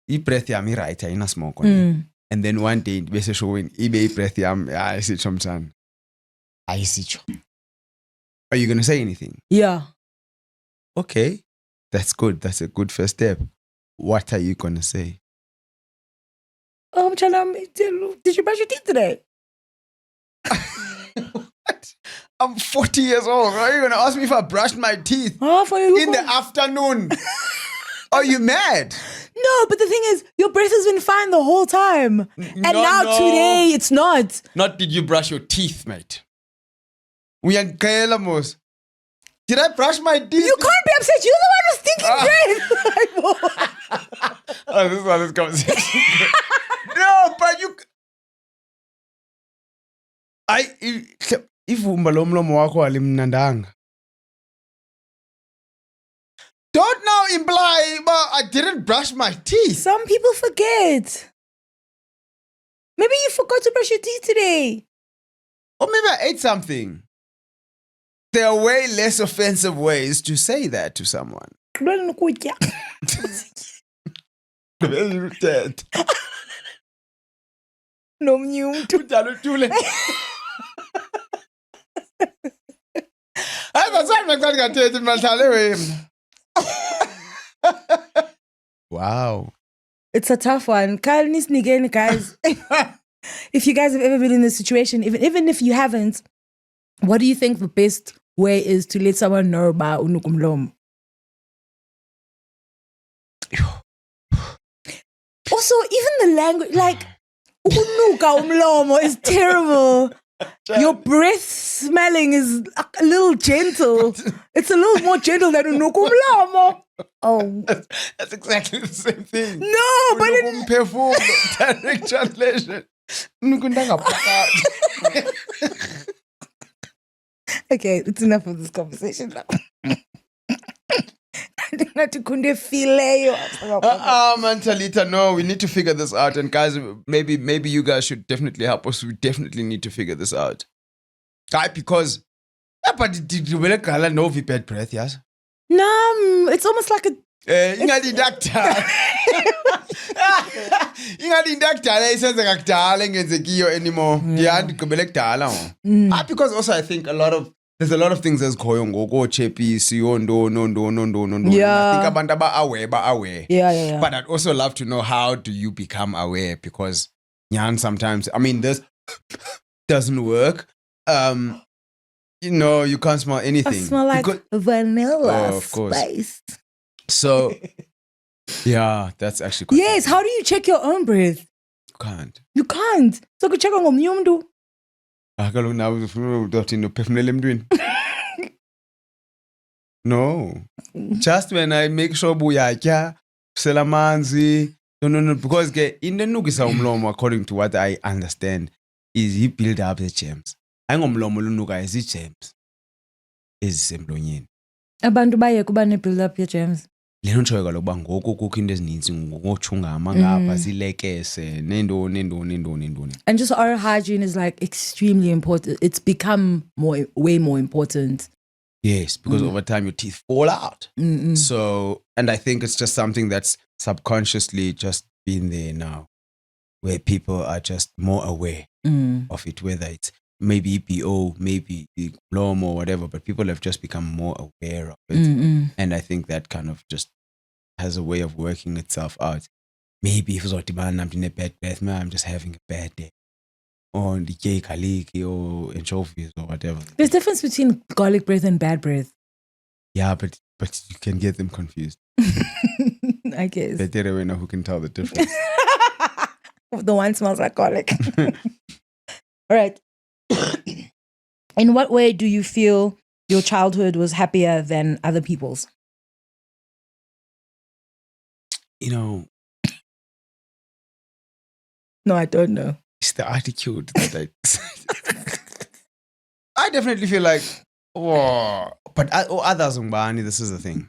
I-breath yami right, ayina smoke on it. And then one day bese showing ibe breath yami ayisitsho mtshana. Ayisitsho. Are you going to say anything? Yeah. Okay. That's good. That's a good first step. What are you going to say? Mchanam, did you brush your teeth today? What? I'm 40 years old. Are you going to ask me if I brushed my teeth For you. in the afternoon? Are you mad? No, but the thing is, your breath has been fine the whole time. And now today, it's not. Not did you brush your teeth, mate. Uyangicela mos. Did I brush my teeth? You can't be upset. You're the one who's thinking breath. Oh, this is how this conversation. No, but you. Ivumba lomlomo wakho alimnandanga. Don't now imply, but I didn't brush my teeth. Some people forget. Maybe you forgot to brush your teeth today. Or maybe I ate something. There are way less offensive ways to say that to someone. Dead. No mute. Wow. It's a tough one. Kindness again, guys. If you guys have ever been in this situation, even if you haven't, what do you think the best way is to let someone know about unukumlomo? Also, even the language, like unuka umlomo is terrible. Your breath smelling is a little gentle. It's a little more gentle than unuka umlomo. Oh, that's exactly the same thing. No, but direct translation. Okay, it's enough of this conversation now. Man, Talita, no, we need to figure this out. And guys, maybe you guys should definitely help us. We definitely need to figure this out. Because, but did you really call no bad breath, yes? No, it's almost like a... Ingadidactile. Ingadidactile isenzeka kudala engenzekiyo anymore. Ndiyandikubele kudala. Because also I think there's a lot of things ezikhoyo ngoku chepisi no. Yeah. I think abantu aware. Yeah. But I'd also love to know, how do you become aware? Because sometimes, I mean, this doesn't work. You can't smell anything. I smell like vanilla of course. spice. So, yeah, that's actually quite Yes, how do you check your own breath? You can't. So go check on umntu. No. Just when I make sure buyatya, selamanzi. No. Because in the nukisa umlomo, according to what I understand, is he build up the germs. Ayingomlomo lunuka izi-germs ezisemlonyeni. Abantu baye kuba ne-build up ye-germs. Lento ntshoyo kaloku uba ngoku kukho into ezininzi ngokutshungama ngapha silekese nendoni. And just oral hygiene is like extremely important. It's become way more important. Yes, because over time your teeth fall out. So, and I think it's just something that's subconsciously just been there now, where people are just more aware of it, whether it's maybe EPO, maybe GLOM or whatever, but people have just become more aware of it. And I think that kind of just has a way of working itself out. Maybe if I'm in a bad breath, man, I'm just having a bad day. Or the garlic or anchovies or whatever. There's a difference between garlic breath and bad breath. Yeah, but you can get them confused. I guess. They didn't even know who can tell the difference. The one smells like garlic. All right. In what way do you feel your childhood was happier than other people's? No, I don't know. It's the attitude that I definitely feel like, but others, this is the thing.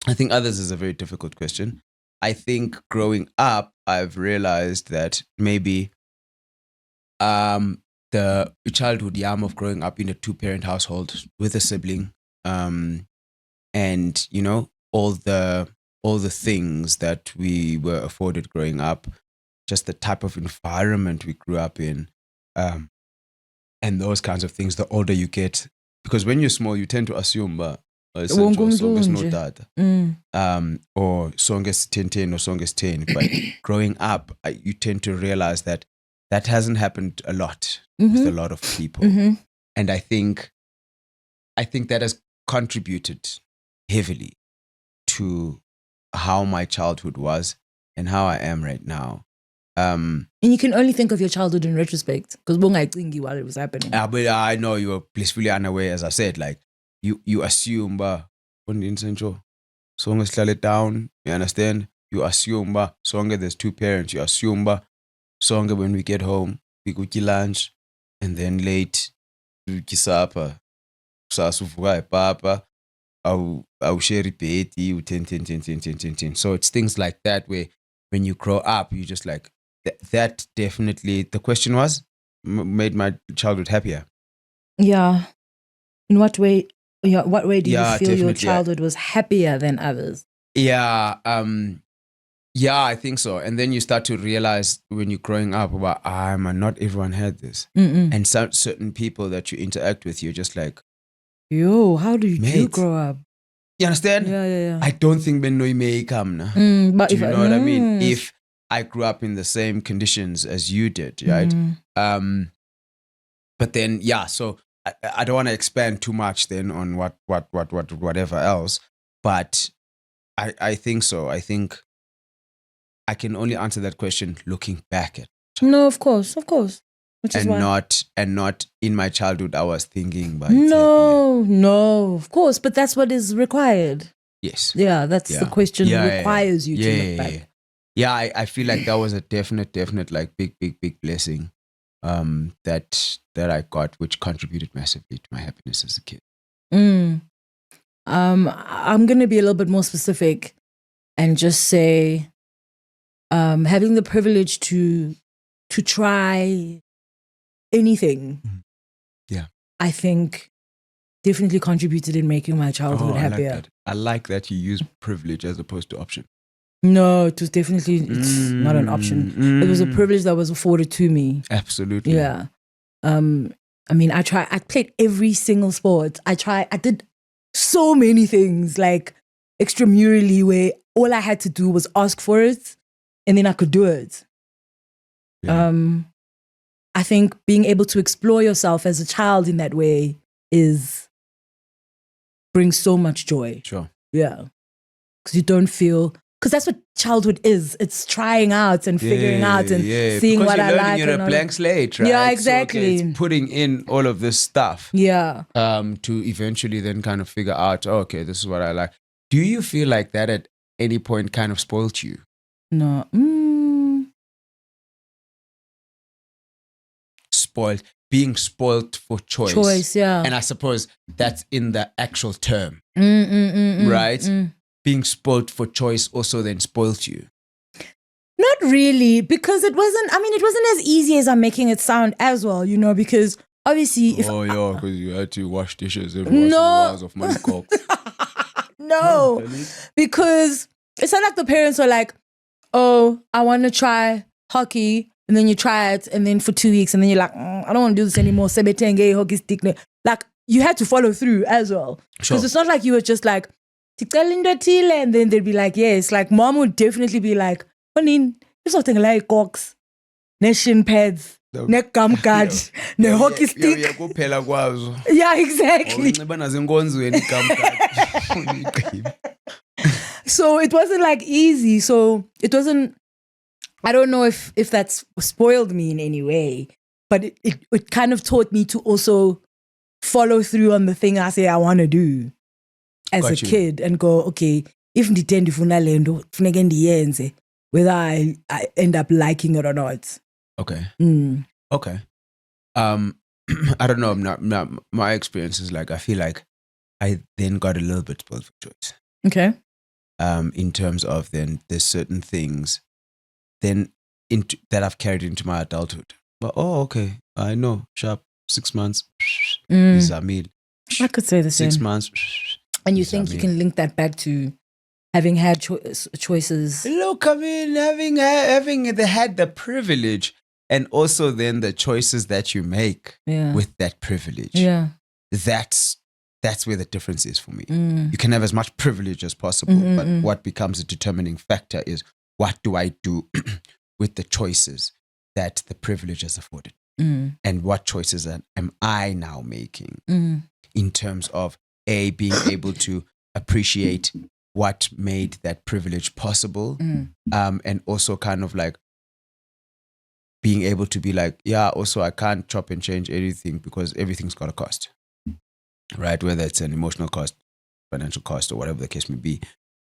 I think others is a very difficult question. I think growing up, I've realized that maybe the childhood of growing up in a 2-parent household with a sibling, and and all the things that we were afforded growing up, just the type of environment we grew up in, and those kinds of things. The older you get, because when you're small, you tend to assume, Wonke umuntu sonke nje. sinotata, Mm. or sonke is 10 or sonke is 10. But growing up, you tend to realize that hasn't happened a lot with a lot of people. Mhm. And I think that has contributed heavily to how my childhood was and how I am right now. And you can only think of your childhood in retrospect because bongayicingi while it was happening. But I know you were blissfully unaware, as I said. Like you assume, so long slow it down. You understand? You assume, so long there's two parents. You assume, so long when we get home, we go to lunch, and then late, we go supper. Sasuvuka papa, I'll share repeti, 10. So it's things like that where when you grow up, you just like that. Definitely, the question was made my childhood happier. Yeah. In what way? Yeah. What way do you Yeah, feel your definitely, yeah. childhood was happier than others? Yeah, yeah, I think so. And then you start to realize when you're growing up about, not everyone had this. Mm-mm. And certain people that you interact with, you're just like, Yo, how did you Mate. grow up? you understand? Yeah. I don't think Ben no may come now. But Do if you know what I mean? If I grew up in the same conditions as you did, right? But then, yeah, so I don't want to expand too much then on what whatever else, but I think so. I think I can only answer that question looking back at, No, of course. Which is and why. not in my childhood I was thinking about No, of course. But that's what is required. Yes. Yeah, that's the Yeah. question Yeah, requires you to look back. Yeah, I feel like that was a definite like big blessing that I got, which contributed massively to my happiness as a kid. I'm gonna be a little bit more specific and just say having the privilege to try anything, Yeah. I think definitely contributed in making my childhood happier. I like that you use privilege as opposed to option. No, it was definitely not an option. It was a privilege that was afforded to me. Absolutely. Yeah. I mean, I played every single sport. I did so many things like extramurally where all I had to do was ask for it and then I could do it. Yeah. I think being able to explore yourself as a child in that way brings so much joy. Sure. Yeah. Because you don't feel, because that's what childhood is. It's trying out and figuring out and seeing because what you're I learning, like. you're and a all blank slate, right? Yeah, So, exactly. it's putting in all of this stuff. Yeah. To eventually then kind of figure out, okay, this is what I like. Do you feel like that at any point kind of spoiled you? No. Being spoiled for choice. Choice, yeah. And I suppose that's in the actual term, Right? right? Being spoiled for choice also then spoiled you. Not really, because it wasn't as easy as I'm making it sound as well, because obviously if because you had to wash dishes every No. hours of money cock. no, because it's not like the parents are like, oh, I want to try hockey, and then you try it, and then for 2 weeks, and then you're like, I don't want to do this anymore. Sebetenge hockey stick. Like you had to follow through as well, because Sure. it's not like you were just like, and then they'd be like, yes. Like mom would definitely be like, You're something like cocks, shin pads, neck gum guard, ne hockey stick. kuphela kwazo. Yeah, exactly. Unxiba nasenkonzweni igama. So it wasn't like easy. So it wasn't, I don't know if that's spoiled me in any way, but it kind of taught me to also follow through on the thing I say I want to do as Got a you. kid and go, okay, if ndithe ndifuna le nto, funeke ndiyenze, whether I end up liking it or not. Okay. Mm. Okay. I don't know. My experience is like, I feel like I then got a little bit spoiled for choice. Okay. In terms of then there's certain things then that I've carried into my adulthood. But okay, I know, sharp 6 months, this is a meal. I could say the 6 same. months, And you think you can link that back to having had choices? Look, I mean, having had the privilege, and also then the choices that you make with that privilege. Yeah. That's where the difference is for me. You can have as much privilege as possible, but what becomes a determining factor is what do I do with the choices that the privilege has afforded, and what choices am I now making in terms of being able to appreciate what made that privilege possible, and also kind of like being able to be like, yeah, also I can't chop and change everything because everything's got a cost. Right, whether it's an emotional cost, financial cost, or whatever the case may be.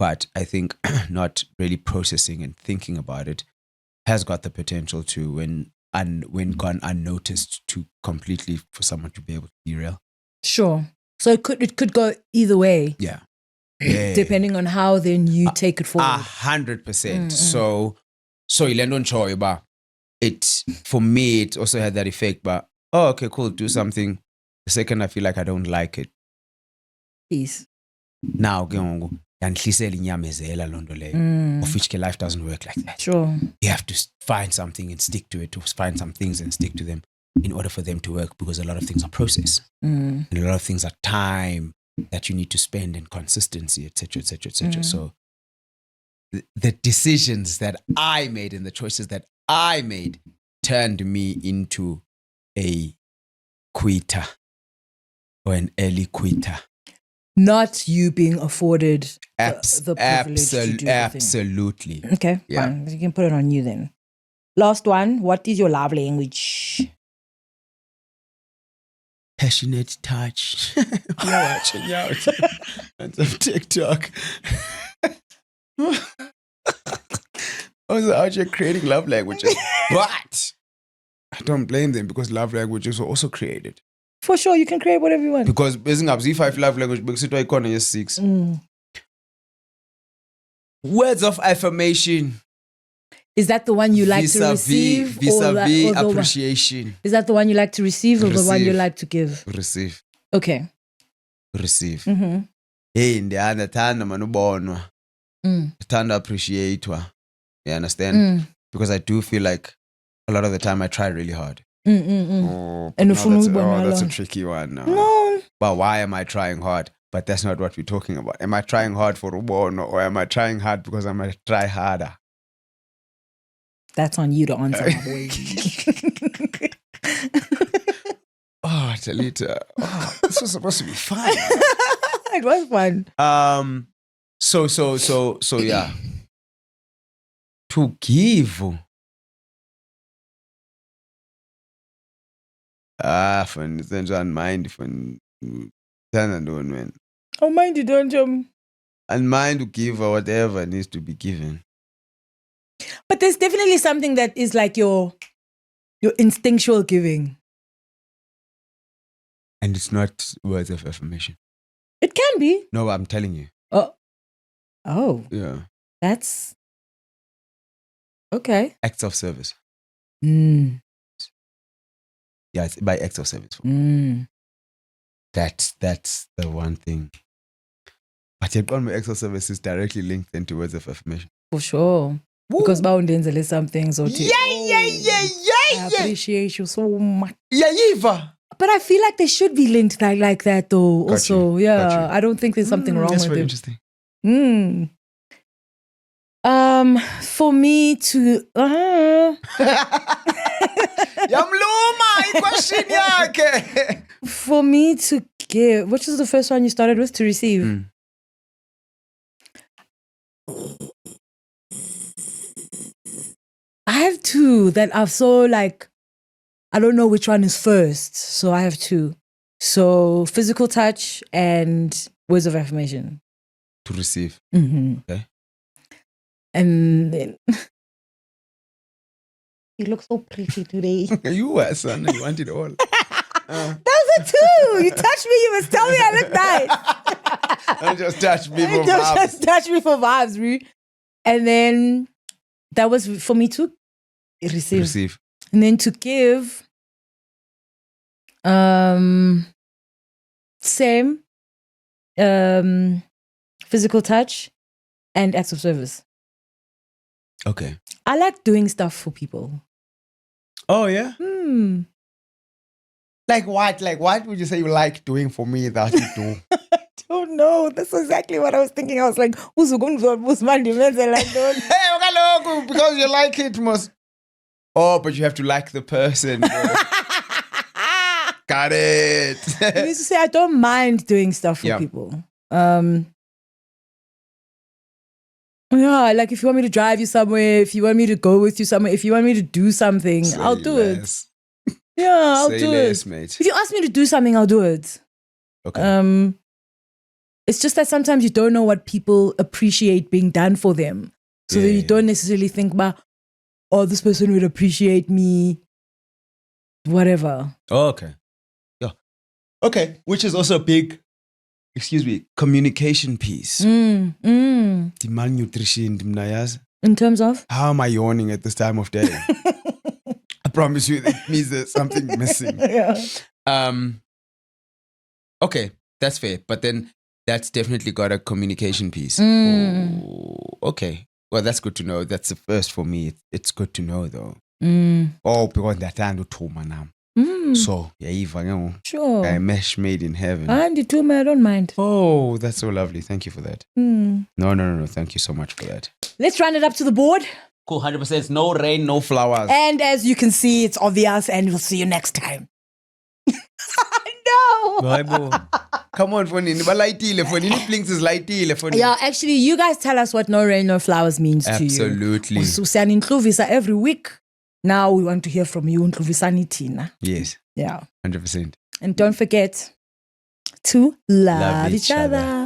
But I think not really processing and thinking about it has got the potential to, when gone unnoticed, to completely for someone to be able to derail. Sure. So it could go either way. Yeah. Depending on how then you take it forward. 100%. So ilendo nchoyo ba, it, for me, it also had that effect. But okay, cool, do something. The second I feel like I don't like it, peace. Now, yandihlisela inyamezela loo nto leyo, of which life doesn't work like that. Sure. You have to find something and stick to it, to find some things and stick to them in order for them to work, because a lot of things are process. And a lot of things are time that you need to spend, and consistency, etc., etc., etc. So the decisions that I made and the choices that I made turned me into a quitter, or an early quitter. Not you being afforded the privilege to do absolutely. Okay, fine. You can put it on you then. Last one. What is your love language? Passionate touch. We're watching out on some TikTok. I was out here creating love languages, but I don't blame them, because love languages were also created. For sure, you can create whatever you want. Because basing up Z5 love language, because it was 6. Words of affirmation. Is that the one you like to receive? Vis-a-vis appreciation. Is that the one you like to receive, or the one you like to give? Receive. Okay. Receive. Hey, ndathanda manubonwa. Ndathanda appreciatewa. You understand? Because I do feel like a lot of the time I try really hard. And that's a tricky one. No. But why am I trying hard? But that's not what we're talking about. Am I trying hard for Ubono, or am I trying hard because I'm going to try harder? That's on you to answer, my boy. Oh, Talita. Oh, this was supposed to be fun. It was fun. So yeah. To give. Von Zenjan mind von Tanandon, man. Oh, mind you don't And mind to give whatever needs to be given. But there's definitely something that is like your instinctual giving. And it's not words of affirmation. It can be. No, I'm telling you. Oh. Yeah. That's okay. Acts of service. Yeah, it's by acts of service. That's the one thing. But yet, one of my acts of service is directly linked into words of affirmation. For sure. Woo. Because Boundins are some things. Yeah. I appreciate you so much. Yeah, Eva. But I feel like they should be linked like that, though. Got also, you. Yeah, I don't think there's something wrong with it. That's very interesting. For me to for me to give, which is the first one you started with, to receive? I have two that are so like, I don't know which one is first. So I have two. So physical touch and words of affirmation. To receive. Okay. And then you look so pretty today. You were, son. You want it all. Those are two. You touched me. You must tell me I look nice. Don't just touch me for vibes. Just touch me for vibes, Ree. And then that was for me to receive. And then to give, same. physical touch, and acts of service. Okay. I like doing stuff for people. Oh yeah. Like what? Like what would you say you like doing for me that you do? Don't know. That's exactly what I was thinking. I was like, because you like it must. Oh, but you have to like the person. Got it. I used to say I don't mind doing stuff for people. Yeah, like if you want me to drive you somewhere, if you want me to go with you somewhere, if you want me to do something, I'll do it. Yeah, I'll do it. Mate. If you ask me to do something, I'll do it. Okay. It's just that sometimes you don't know what people appreciate being done for them. So that you don't necessarily think about, oh, this person would appreciate me, whatever. Oh, okay. Yeah. Okay. Which is also a big, communication piece. The malnutrition, in terms of? How am I yawning at this time of day? I promise you, it means there's something missing. Yeah. Okay, that's fair. But then that's definitely got a communication piece. Oh, okay. Well, that's good to know. That's the first for me. It's good to know, though. Oh, because that time to now. So, yeah, sure. A mesh made in heaven. And you too, I don't mind. Oh, that's so lovely. Thank you for that. No. Thank you so much for that. Let's run it up to the board. Cool, 100%. No rain, no flowers. And as you can see, it's obvious, and we'll see you next time. No. Come on, Fonini. Fonini blinks is lightile. Yeah, actually, you guys tell us what no rain, no flowers means to you. Absolutely. Usani Nhluvisa every week. Now we want to hear from you, Nhluvisani Tina. Yes. Yeah. 100%. And don't forget to love each other.